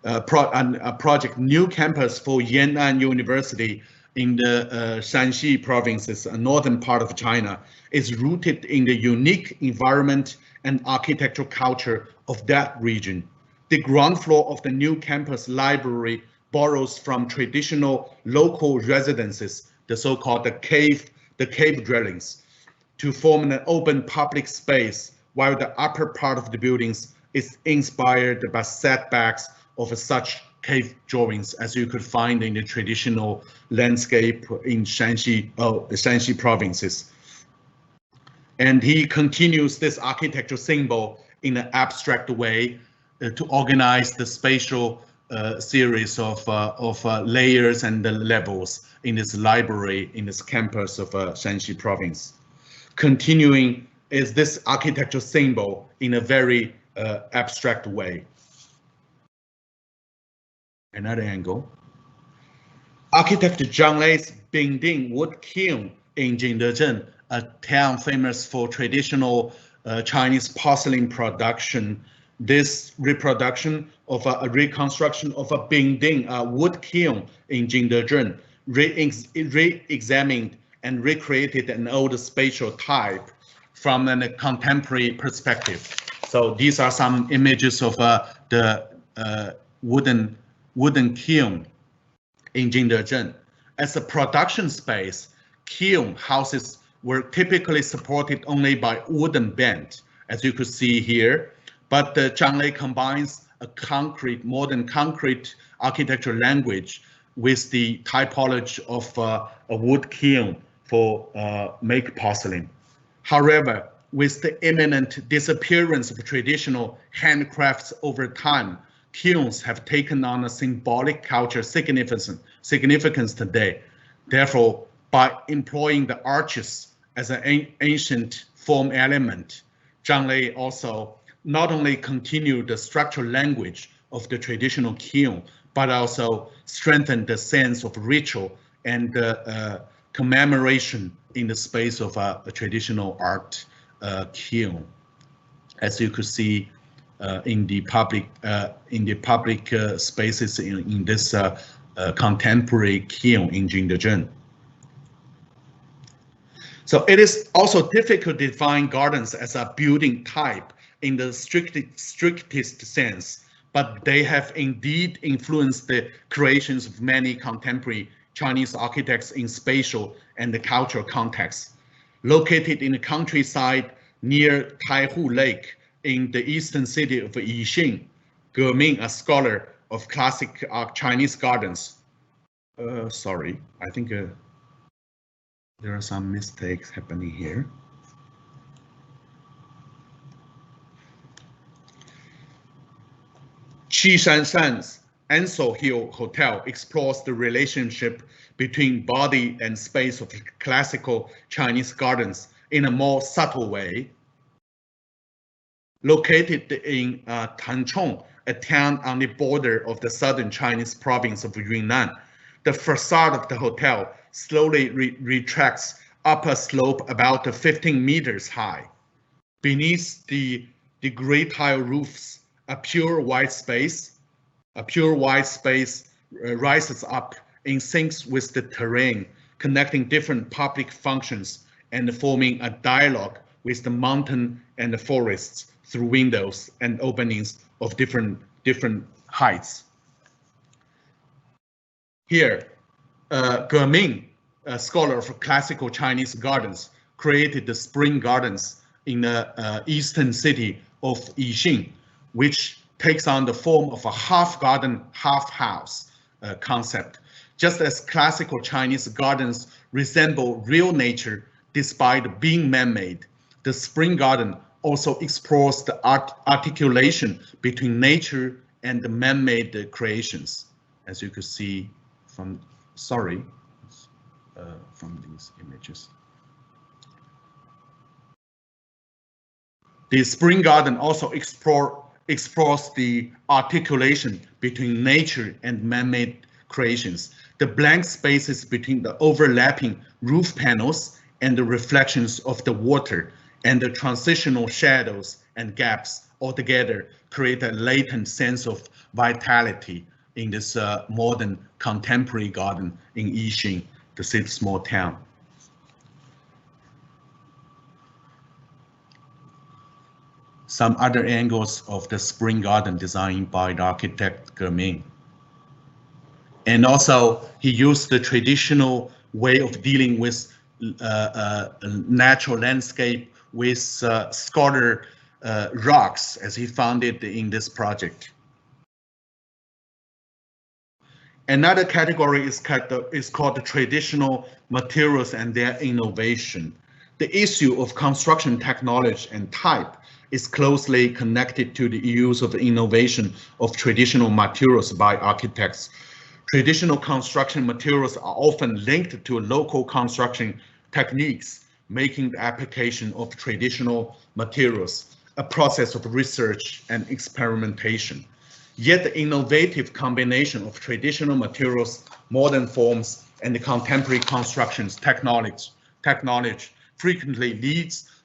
a project New Campus for Yan'an University in the Shanxi provinces, a northern part of China, is rooted in the unique environment and architectural culture of that region. The ground floor of the new campus library borrows from traditional local residences, the so-called cave dwellings, to form an open public space, while the upper part of the buildings is inspired by setbacks of such cave drawings as you could find in the traditional landscape in Shanxi provinces. And he continues this architectural symbol in an abstract way to organize the spatial series of layers and the levels in this library, in this campus of Shanxi province. Continuing is this architectural symbol in a very abstract way. Another angle. Architect Zhang Lei's Bingding wood kiln in Jingdezhen, a town famous for traditional Chinese porcelain production. This reproduction of a reconstruction of a Bingding, a wood kiln in Jingdezhen, re-examined and recreated an old spatial type from a contemporary perspective. So these are some images of the wooden kiln in Jingdezhen. As a production space, kiln houses were typically supported only by wooden band, as you could see here. But Zhang Lei combines a modern concrete architectural language with the typology of a wood kiln for make porcelain. However, with the imminent disappearance of traditional handcrafts over time, kilns have taken on a symbolic cultural significance today. Therefore, by employing the arches as an ancient form element, Zhang Li also not only continued the structural language of the traditional kiln, but also strengthened the sense of ritual and commemoration in the space of a traditional art kiln. As you could see in the public spaces in this contemporary kiln in Jingdezhen. So it is also difficult to define gardens as a building type in the strictest sense, but they have indeed influenced the creations of many contemporary Chinese architects in spatial and the cultural contexts. Located in the countryside near Taihu Lake in the eastern city of Yixing, Ge Ming, a scholar of classic Chinese gardens. Sorry, I think there are some mistakes happening here. Qishan's Ansel Hill Hotel explores the relationship between body and space of classical Chinese gardens in a more subtle way. Located in Nantung, a town on the border of the southern Chinese province of Yunnan, the facade of the hotel slowly retracts up a slope about 15 meters high. Beneath the gray tile roofs, a pure white space rises up in sync with the terrain, connecting different public functions and forming a dialogue with the mountain and the forests through windows and openings of different heights. Here, Ge Ming, a scholar of classical Chinese gardens, created the spring gardens in the eastern city of Yixing, which takes on the form of a half garden, half house concept. Just as classical Chinese gardens resemble real nature despite being man-made, the spring garden also explores the articulation between nature and the man-made creations, as you could see from, from these images. The spring garden also explores the articulation between nature and man-made creations, the blank spaces between the overlapping roof panels and the reflections of the water, and the transitional shadows and gaps altogether create a latent sense of vitality in this modern contemporary garden in Yixing, the small town. Some other angles of the spring garden designed by the architect Ge Ming. And also he used the traditional way of dealing with natural landscape with scholar rocks, as he found it in this project. Another category is called the traditional materials and their innovation. The issue of construction technology and type is closely connected to the use of the innovation of traditional materials by architects. Traditional construction materials are often linked to local construction techniques, making the application of traditional materials a process of research and experimentation. Yet the innovative combination of traditional materials, modern forms, and the contemporary constructions technology frequently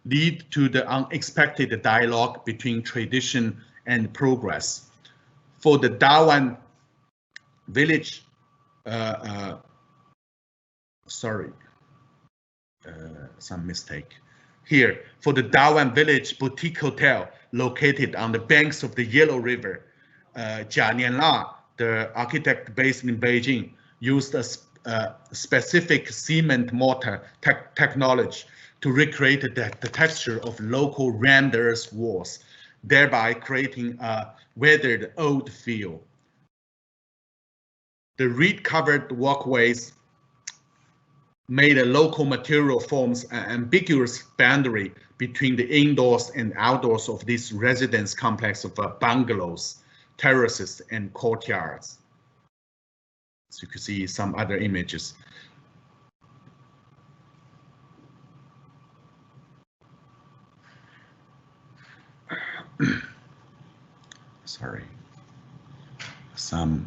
lead to the unexpected dialogue between tradition and progress. For the Dawan village, some mistake. Here, for the Dawan Village Boutique Hotel, located on the banks of the Yellow River, Xiangning Li, the architect based in Beijing, used a specific cement mortar technology to recreate the texture of local renderers walls, thereby creating a weathered old feel. The reed-covered walkways made a local material forms an ambiguous boundary between the indoors and outdoors of this residence complex of bungalows, terraces, and courtyards. So you can see some other images. Sorry, some.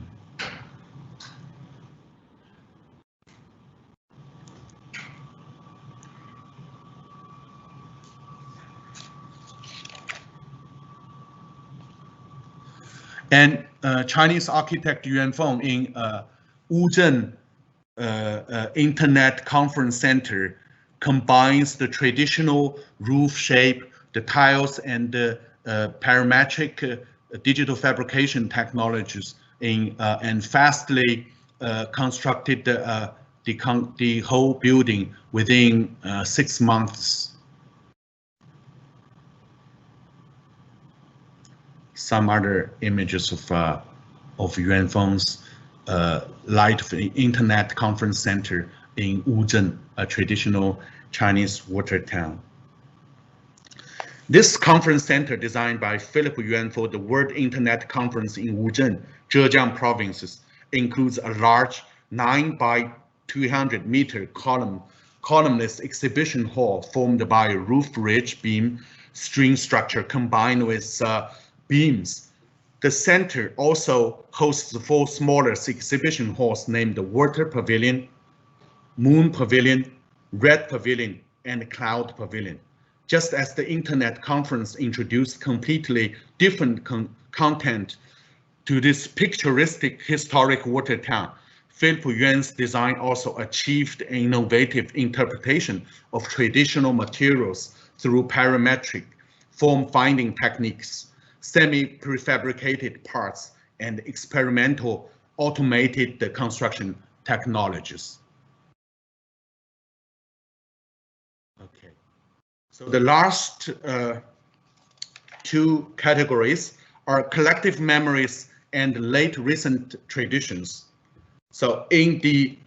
And Chinese architect Yuan Feng in Wuzhen Internet Conference Center combines the traditional roof shape, the tiles, and the parametric digital fabrication technologies in and fastly constructed the whole building within 6 months. Some other images of Yuan Feng's light internet conference center in Wuzhen, a traditional Chinese water town. This conference center, designed by Philip Yuan for the World Internet Conference in Wuzhen, Zhejiang provinces, includes a large 9 by 200 meter columnless exhibition hall formed by a roof ridge beam string structure combined with beams. The center also hosts 4 smaller exhibition halls named the Water Pavilion, Moon Pavilion, Red Pavilion, and Cloud Pavilion. Just as the internet conference introduced completely different content to this picturesque historic water town, Philip Yuan's design also achieved an innovative interpretation of traditional materials through parametric form-finding techniques, semi-prefabricated parts, and experimental automated construction technologies. Okay, so the last 2 categories are collective memories and late recent traditions. So in the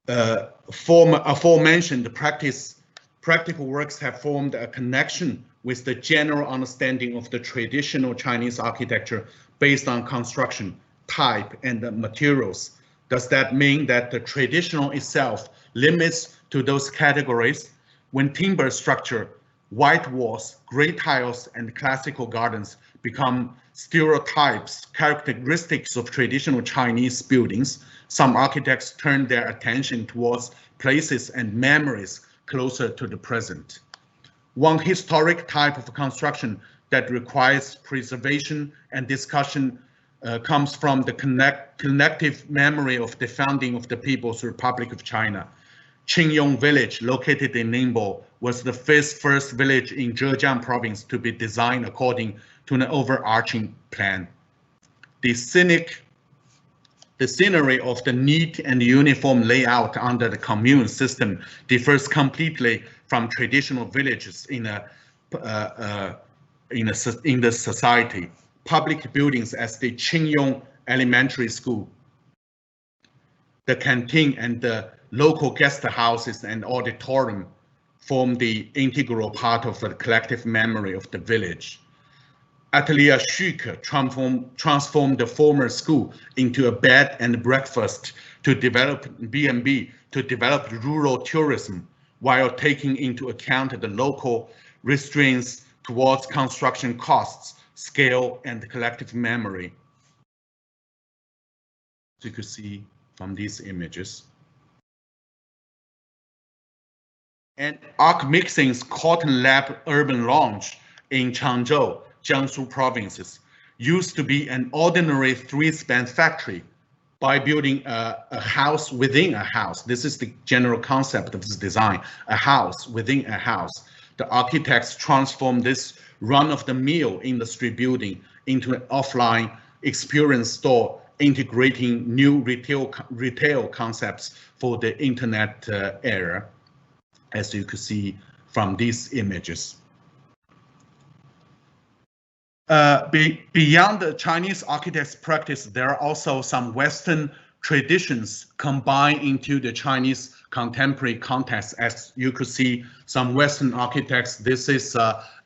aforementioned practical works have formed a connection with the general understanding of the traditional Chinese architecture based on construction, type, and the materials. Does that mean that the traditional itself limits to those categories? When timber structure, white walls, gray tiles, and classical gardens become stereotypes, characteristics of traditional Chinese buildings, some architects turn their attention towards places and memories closer to the present. One historic type of construction that requires preservation and discussion comes from the collective memory of the founding of the People's Republic of China. Qingyong village, located in Ningbo, was the first village in Zhejiang province to be designed according to an overarching plan. The scenery of the neat and uniform layout under the commune system differs completely from traditional villages in the society. Public buildings as the Qingyong Elementary School, the canteen, and the local guest houses and auditorium form the integral part of the collective memory of the village. Atelier Chic transformed the former school into a bed and breakfast to develop B&B, to develop rural tourism, while taking into account the local restraints towards construction costs, scale, and collective memory. As you can see from these images. And Arc Mixing's Cotton Lab Urban Lounge in Changzhou, Jiangsu provinces, used to be an ordinary 3-span factory. By building a house within a house, this is the general concept of this design, a house within a house. The architects transformed this run-of-the-mill industry building into an offline experience store, integrating new retail concepts for the internet era, as you can see from these images. Beyond the Chinese architects' practice, there are also some Western traditions combined into the Chinese contemporary context. As you could see, some Western architects, this is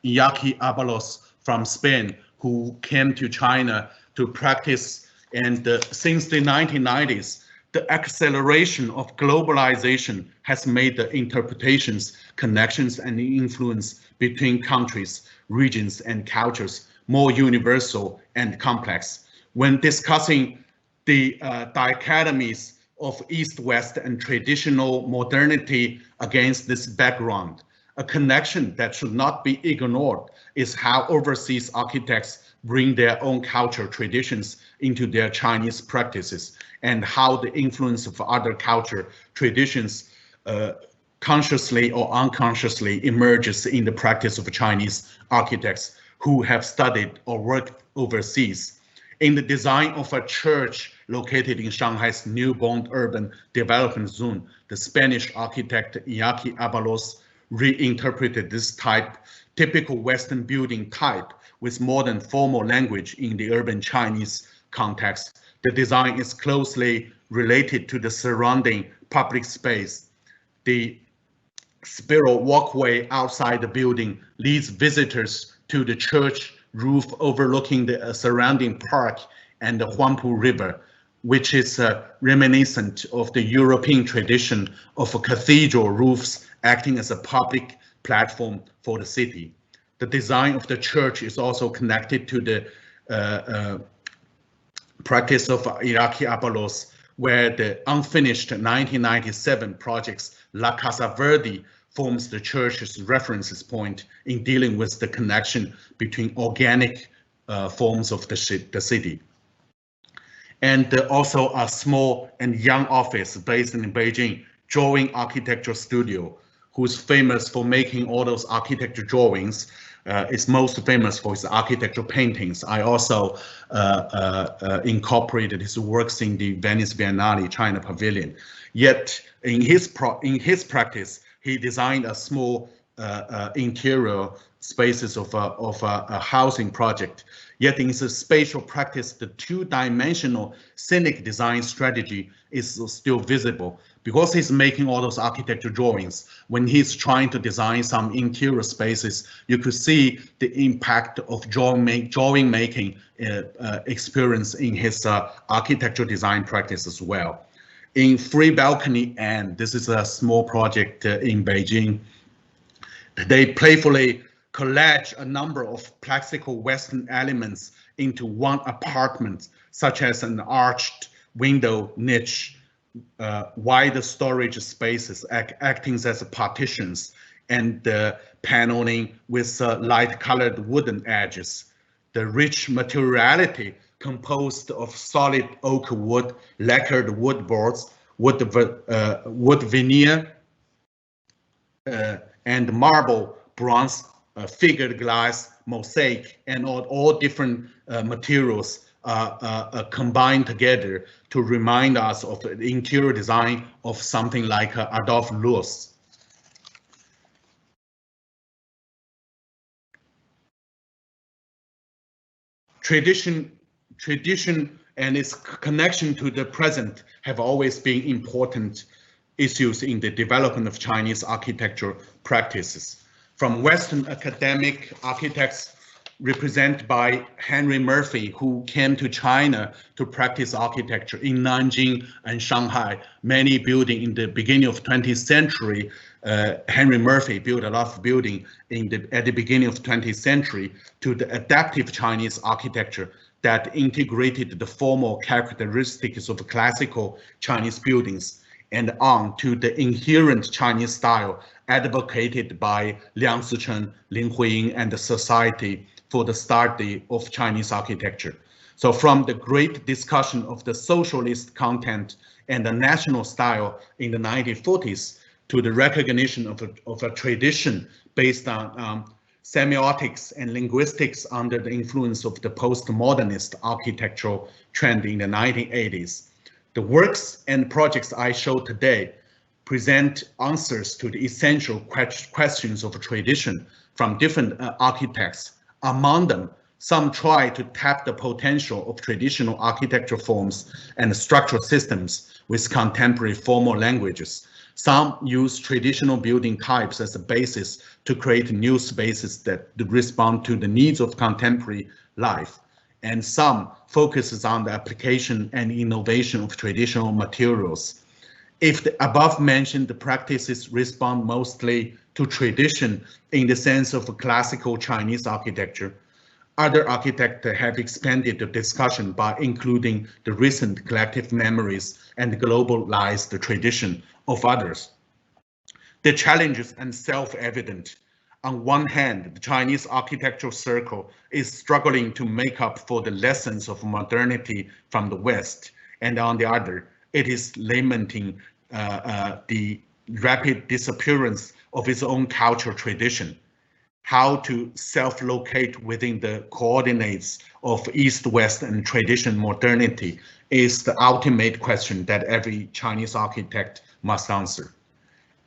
Iñaki Ábalos from Spain, who came to China to practice. And since the 1990s, the acceleration of globalization has made the interpretations, connections, and the influence between countries, regions, and cultures more universal and complex. When discussing the dichotomies of East-West and traditional modernity against this background, a connection that should not be ignored is how overseas architects bring their own cultural traditions into their Chinese practices, and how the influence of other culture traditions consciously or unconsciously emerges in the practice of Chinese architects who have studied or worked overseas. In the design of a church located in Shanghai's newborn urban development zone, the Spanish architect Iñaki Ábalos reinterpreted this typical Western building type with modern formal language in the urban Chinese context. The design is closely related to the surrounding public space. The spiral walkway outside the building leads visitors to the church roof overlooking the surrounding park and the Huangpu River, which is reminiscent of the European tradition of cathedral roofs acting as a public platform for the city. The design of the church is also connected to the practice of Iñaki Ábalos, where the unfinished 1997 projects La Casa Verde forms the church's reference point in dealing with the connection between organic forms of the city. And also a small and young office based in Beijing, Drawing Architecture Studio, who's famous for making all those architecture drawings, is most famous for his architectural paintings. I also incorporated his works in the Venice Biennale China Pavilion. Yet in his practice, he designed a small interior spaces of a housing project. Yet in his spatial practice, the two-dimensional scenic design strategy is still visible. Because he's making all those architecture drawings, when he's trying to design some interior spaces, you could see the impact of drawing making experience in his architectural design practice as well. In Free Balcony, and this is a small project in Beijing, they playfully collage a number of classical Western elements into one apartment, such as an arched window niche, wide storage spaces acting as partitions, and paneling with light-colored wooden edges. The rich materiality composed of solid oak wood, lacquered wood boards, wood veneer, and marble, bronze, figured glass, mosaic, and all different materials combined together to remind us of the interior design of something like Adolf Loos. Tradition and its connection to the present have always been important issues in the development of Chinese architecture practices. From Western academic architects represented by Henry Murphy, who came to China to practice architecture in Nanjing and Shanghai, many buildings in the beginning of 20th century. Henry Murphy built a lot of buildings at the beginning of 20th century to the adaptive Chinese architecture that integrated the formal characteristics of classical Chinese buildings and on to the inherent Chinese style advocated by Liang Sicheng, Lin Huiying, and the Society for the Study of Chinese Architecture. So from the great discussion of the socialist content and the national style in the 1940s to the recognition of a tradition based on semiotics and linguistics under the influence of the postmodernist architectural trend in the 1980s. The works and projects I show today present answers to the essential questions of tradition from different architects. Among them, Some try to tap the potential of traditional architectural forms and structural systems with contemporary formal languages. Some use traditional building types as a basis to create new spaces that respond to the needs of contemporary life. And some focuses on the application and innovation of traditional materials. If the above-mentioned practices respond mostly to tradition in the sense of classical Chinese architecture, other architects have expanded the discussion by including the recent collective memories and globalized the tradition of others. The challenges are self-evident. On one hand, the Chinese architectural circle is struggling to make up for the lessons of modernity from the West, and on the other, it is lamenting the rapid disappearance of its own cultural tradition. How to self-locate within the coordinates of East-West and tradition modernity is the ultimate question that every Chinese architect must answer.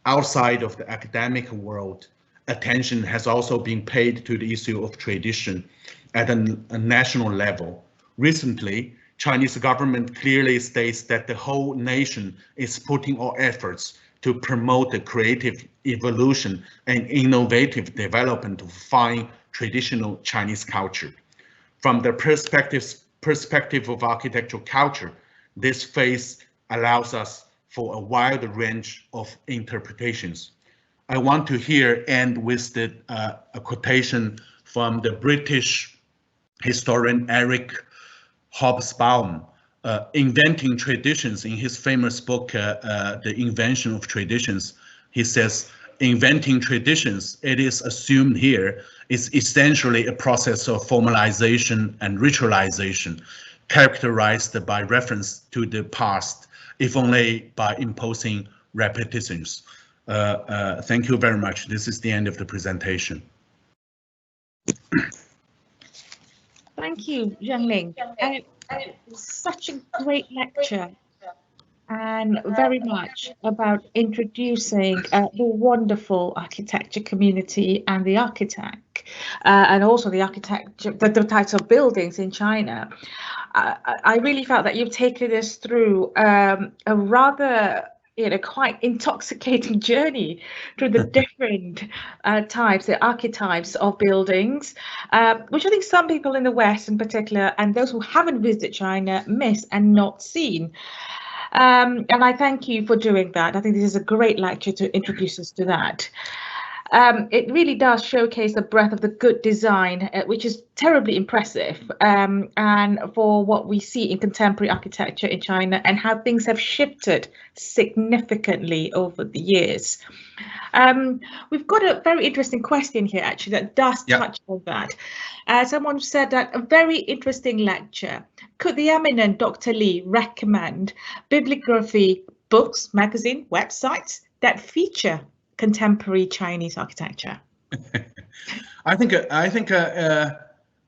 Outside of the academic world, attention has also been paid to the issue of tradition at a national level. Recently, Chinese government clearly states that the whole nation is putting all efforts to promote the creative evolution and innovative development of fine traditional Chinese culture. From the perspective of architectural culture, this phase allows us for a wide range of interpretations. I want to here end with a quotation from the British historian Eric Hobsbawm, inventing traditions. In his famous book, The Invention of Traditions, he says, inventing traditions, it is assumed here, is essentially a process of formalization and ritualization, characterized by reference to the past, if only by imposing repetitions. Thank you very much. This is the end of the presentation. Thank you, Xiangning. Such a great lecture, and very much about introducing the wonderful architecture community and the architect, and also the architecture, the types of buildings in China. I really felt that you've taken us through a rather quite intoxicating journey through the different types, the archetypes of buildings, which I think some people in the West in particular, and those who haven't visited China, miss and not seen. And I thank you for doing that. I think this is a great lecture to introduce us to that. It really does showcase the breadth of the good design, which is terribly impressive, and for what we see in contemporary architecture in China and how things have shifted significantly over the years. We've got a very interesting question here, actually, that does touch on that. Someone said that a very interesting lecture. Could the eminent Dr. Li recommend bibliography, books, magazine, websites that feature contemporary Chinese architecture? I think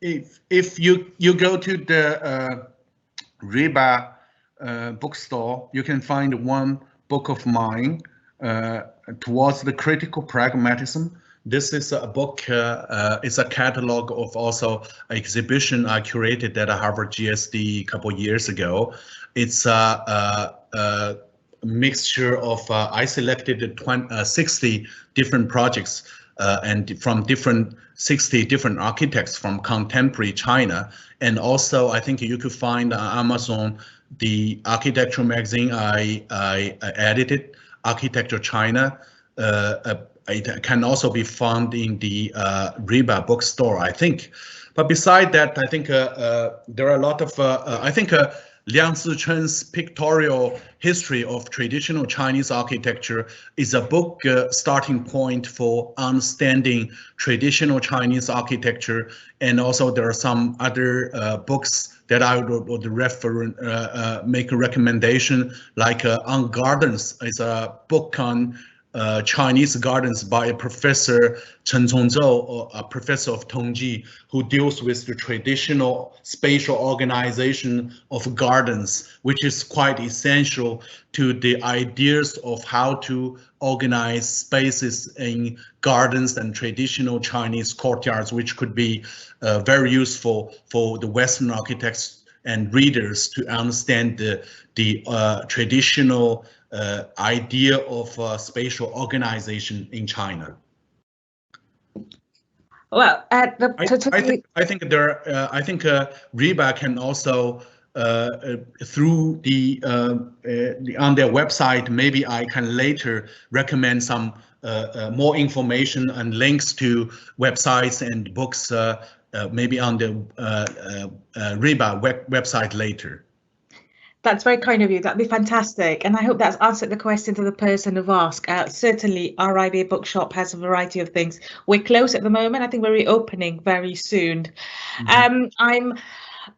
if you go to the RIBA bookstore, you can find one book of mine, Towards the Critical Pragmatism. This is a book, it's a catalog of also an exhibition I curated at Harvard GSD a couple of years ago. It's a mixture of, I selected 60 different projects and from 60 different architects from contemporary China. And also, I think you could find on Amazon the architectural magazine I edited, Architecture China. It can also be found in the RIBA bookstore, I think. But beside that, I think there are a lot of, I think Liang Zichun's Pictorial History of Traditional Chinese Architecture is a book starting point for understanding traditional Chinese architecture. And also there are some other books that I would make a recommendation, like On Gardens is a book on Chinese Gardens by Professor Chen Congzhou, a professor of Tongji, who deals with the traditional spatial organization of gardens, which is quite essential to the ideas of how to organize spaces in gardens and traditional Chinese courtyards, which could be very useful for the Western architects and readers to understand the traditional idea of spatial organization in China. Well, I think RIBA can also through on their website. Maybe I can later recommend some more information and links to websites and books. Maybe on the RIBA website later. That's very kind of you. That'd be fantastic. And I hope that's answered the question to the person who've asked. Certainly, our RIBA bookshop has a variety of things. We're closed at the moment. I think we're reopening very soon. Mm-hmm.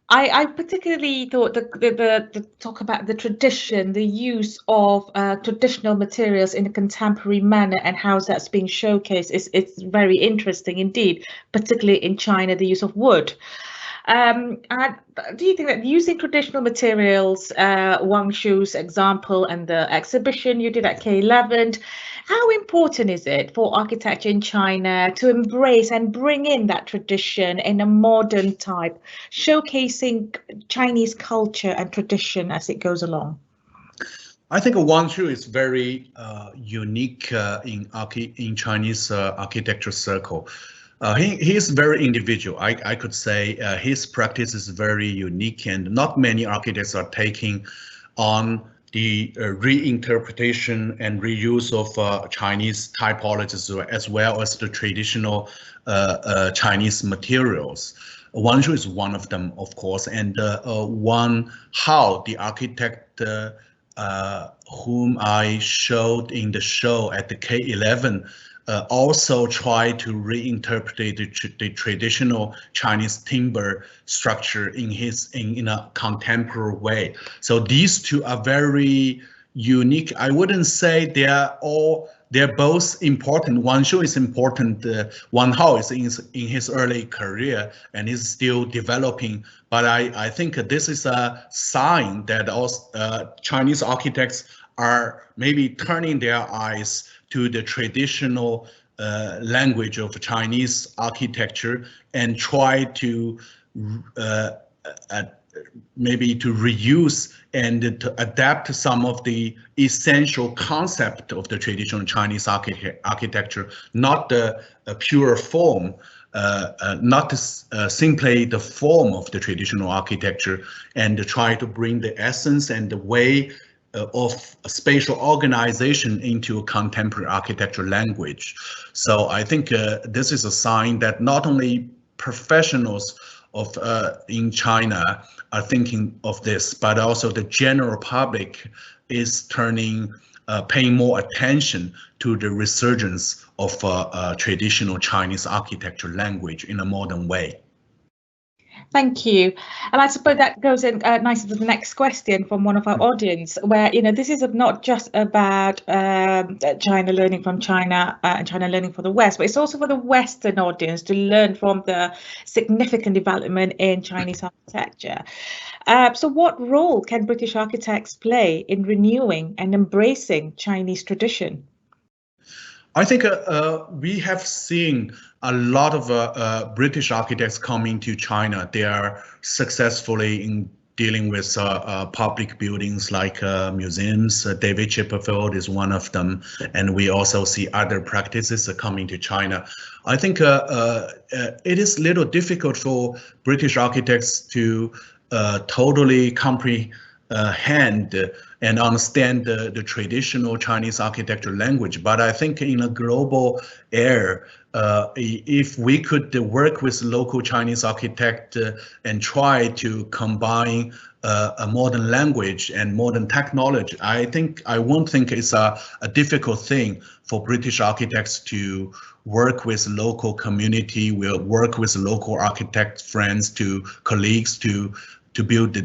I particularly thought the talk about the tradition, the use of traditional materials in a contemporary manner and how that's being showcased it's very interesting indeed, particularly in China, the use of wood. And do you think that using traditional materials, Wang Shu's example and the exhibition you did at K11, how important is it for architecture in China to embrace and bring in that tradition in a modern type, showcasing Chinese culture and tradition as it goes along? I think Wang Shu is very unique in Chinese architecture circle. He is very individual. I could say his practice is very unique, and not many architects are taking on the reinterpretation and reuse of Chinese typologies as well as the traditional Chinese materials. Wang Shu is one of them, of course, and Wang Hao, the architect whom I showed in the show at the K11, also try to reinterpret the traditional Chinese timber structure in a contemporary way. So these two are very unique. I wouldn't say they're both important. Wang Shu is important. Wang Hao is in his early career and is still developing. But I think this is a sign that also, Chinese architects are maybe turning their eyes to the traditional language of Chinese architecture and try to maybe to reuse and to adapt some of the essential concept of the traditional Chinese architecture, not the pure form, not simply the form of the traditional architecture, and try to bring the essence and the way of spatial organization into a contemporary architecture language. So I think this is a sign that not only professionals of in China are thinking of this, but also the general public is paying more attention to the resurgence of traditional Chinese architecture language in a modern way. Thank you. And I suppose that goes in nicely to the next question from one of our audience, where, this is not just about China learning from China and China learning from the West, but it's also for the Western audience to learn from the significant development in Chinese architecture. So what role can British architects play in renewing and embracing Chinese tradition? I think we have seen a lot of British architects coming to China. They are successfully in dealing with public buildings like museums. David Chipperfield is one of them, and we also see other practices coming to China. I think it is a little difficult for British architects to totally comprehend and understand the traditional Chinese architecture language. But I think in a global era, if we could work with local Chinese architect and try to combine a modern language and modern technology, I won't think it's a difficult thing for British architects to work with local community, will work with local architect friends, colleagues to build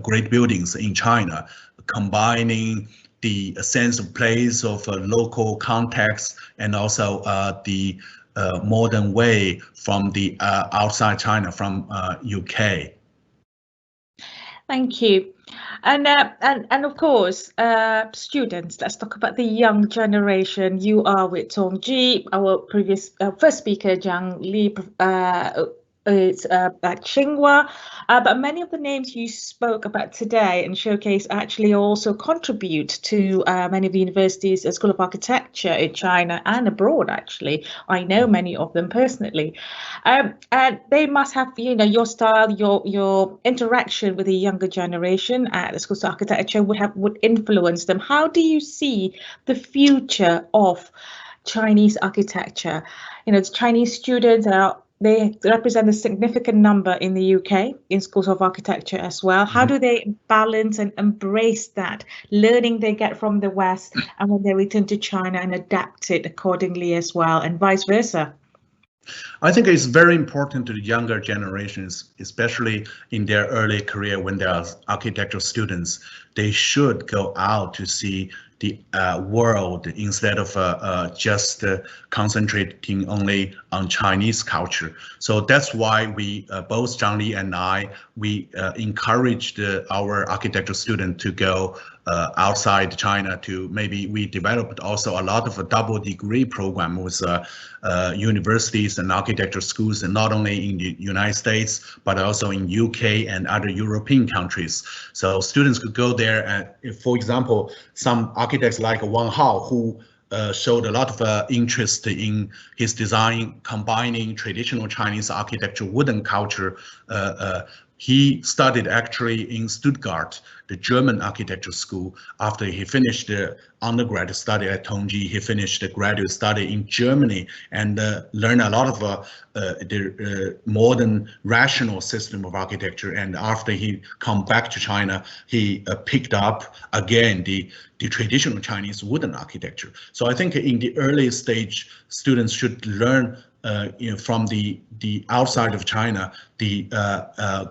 great buildings in China, combining the sense of place of local context, and also the modern way from the outside China, from UK. Thank you. And of course, students, let's talk about the young generation. You are with Tongji, our previous first speaker, Xiangning Li, is at Tsinghua, but many of the names you spoke about today and showcase actually also contribute to many of the universities, School of Architecture in China and abroad. Actually, I know many of them personally, and they must have, you know, your style, your interaction with the younger generation at the School of Architecture would influence them. How do you see the future of Chinese architecture? You know, Chinese students they represent a significant number in the UK in schools of architecture as well. How do they balance and embrace that learning they get from the West, and when they return to China and adapt it accordingly as well, and vice versa? I think it's very important to the younger generations, especially in their early career when they are architectural students. They should go out to see the world instead of just concentrating only on Chinese culture. So that's why we, both Zhang Li and I, we encouraged our architectural students to go outside China. To maybe we developed also a lot of a double degree program with universities and architecture schools, and not only in the United States, but also in UK and other European countries. So students could go there, and for example, some architects like Wang Hao, who showed a lot of interest in his design, combining traditional Chinese architecture, wooden culture. He studied actually in Stuttgart, the German architecture school. After he finished the undergraduate study at Tongji, he finished the graduate study in Germany and learned a lot of the modern rational system of architecture. And after he come back to China, he picked up again the traditional Chinese wooden architecture. So I think in the early stage, students should learn from the outside of China, the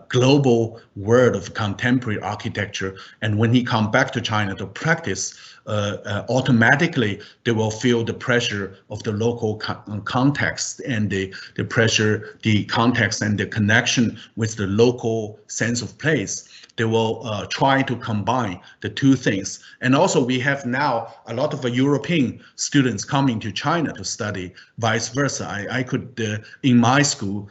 global world of contemporary architecture. And when he come back to China to practice, automatically they will feel the pressure of the local context, and the pressure, the context and the connection with the local sense of place. They will try to combine the two things. And also we have now a lot of European students coming to China to study, vice versa. I could, in my school,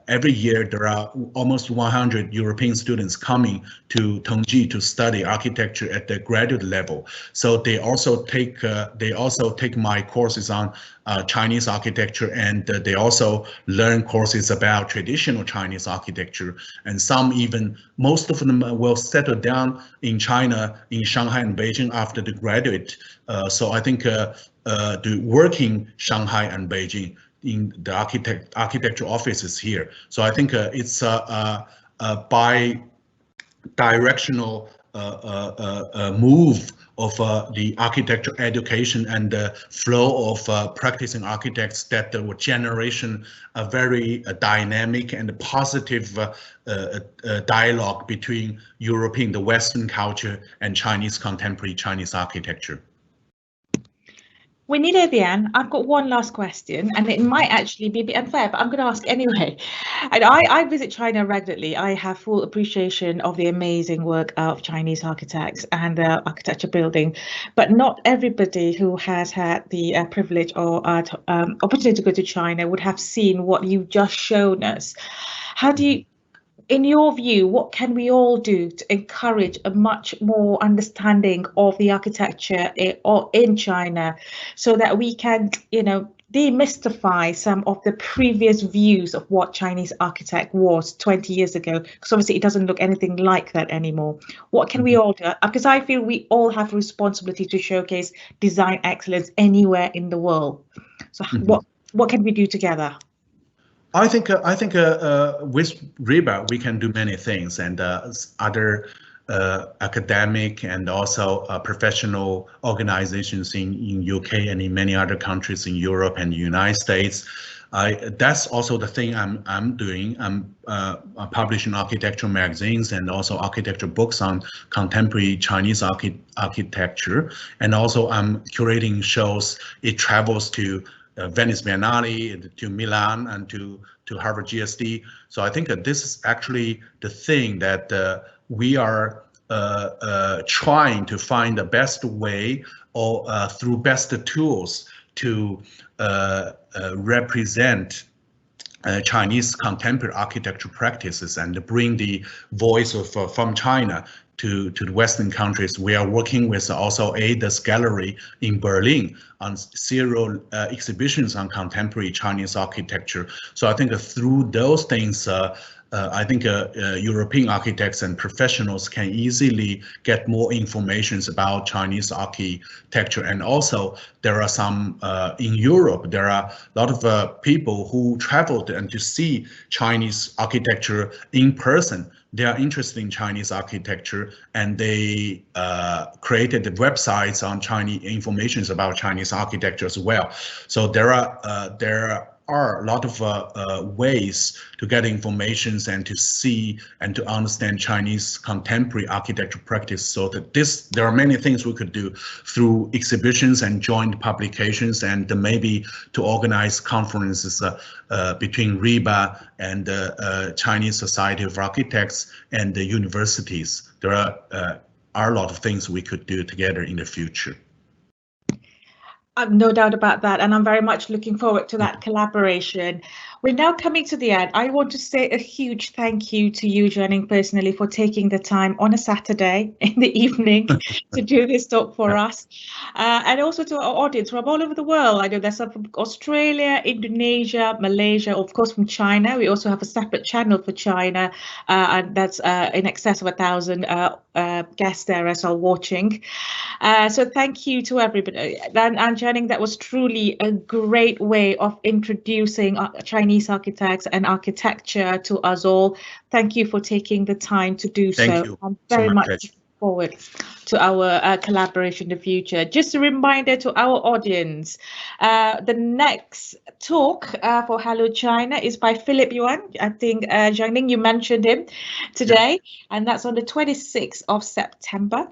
every year there are almost 100 European students coming to Tongji to study architecture at the graduate level. So they also take my courses on Chinese architecture, and they also learn courses about traditional Chinese architecture. And some even, most of them will settle down in China, in Shanghai and Beijing after the graduate. So I think the working Shanghai and Beijing in the architecture offices here. So I think it's a bi-directional move of the architecture education and the flow of practicing architects that will generation a very dynamic and positive dialogue between European, the Western culture, and Chinese contemporary Chinese architecture. We're nearly at the end. I've got one last question, and it might actually be a bit unfair, but I'm going to ask anyway. And I visit China regularly. I have full appreciation of the amazing work of Chinese architects and architecture building, but not everybody who has had the privilege or opportunity to go to China would have seen what you've just shown us. How do you, in your view, what can we all do to encourage a much more understanding of the architecture in China, so that we can, you know, demystify some of the previous views of what Chinese architect was 20 years ago? Because obviously it doesn't look anything like that anymore. What can we all do? Because I feel we all have a responsibility to showcase design excellence anywhere in the world. So what can we do together? I think with RIBA we can do many things, and other academic and also professional organizations in UK and in many other countries in Europe and the United States. That's also the thing I'm doing. I'm publishing architectural magazines and also architecture books on contemporary Chinese architecture, and also I'm curating shows. It travels to Venice Biennale, to Milan, and to Harvard GSD. So I think that this is actually the thing that we are trying to find the best way, or through best tools to represent Chinese contemporary architecture practices and bring the voice of from China to the Western countries. We are working with also ADA's gallery in Berlin on serial exhibitions on contemporary Chinese architecture. So I think through those things, I think European architects and professionals can easily get more information about Chinese architecture. And also there are some, in Europe, there are a lot of people who traveled and to see Chinese architecture in person. They are interested in Chinese architecture, and they created the websites on Chinese information about Chinese architecture as well. So there are a lot of ways to get information and to see and to understand Chinese contemporary architecture practice. So that there are many things we could do through exhibitions and joint publications, and maybe to organize conferences between RIBA and the Chinese Society of Architects and the universities. There are a lot of things we could do together in the future. No doubt about that, and I'm very much looking forward to that collaboration. We're now coming to the end. I want to say a huge thank you to you, Xiangning, personally, for taking the time on a Saturday in the evening to do this talk for us, and also to our audience from all over the world. I know there's some from Australia, Indonesia, Malaysia, of course from China. We also have a separate channel for China, and that's in excess of 1,000 guests there as well watching. So thank you to everybody. And Xiangning, that was truly a great way of introducing Chinese architects and architecture to us all. Thank you for taking the time to do so. Thank you. I'm very much looking forward to our collaboration in the future. Just a reminder to our audience, the next talk for Hello China is by Philip Yuan. I think Xiangning, you mentioned him today, and that's on the 26th of September.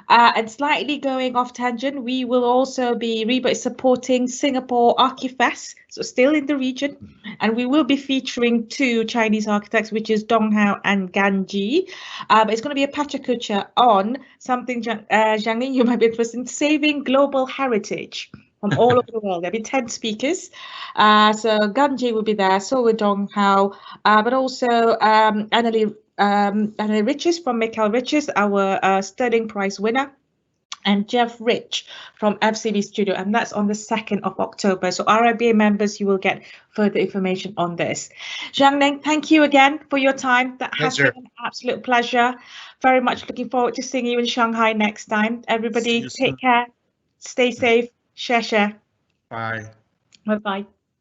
And slightly going off tangent, we will also be RIBA supporting Singapore ArchiFest, so still in the region, and we will be featuring 2 Chinese architects, which is Dong Hao and Gan Ji. It's going to be a pachakucha on something, Xiangning, you might be interested in, saving global heritage from all over the world. There'll be 10 speakers. So Gan Ji will be there, so will Dong Hao, but also Annalie Riches from Michael Riches, our Sterling Prize winner, and Jeff Rich from FCB Studio, and that's on the 2nd of October. So RIBA members, you will get further information on this. Xiangning, thank you again for your time. That has been an absolute pleasure. Very much looking forward to seeing you in Shanghai next time. Everybody, take care, stay safe, share. Bye. Bye-bye.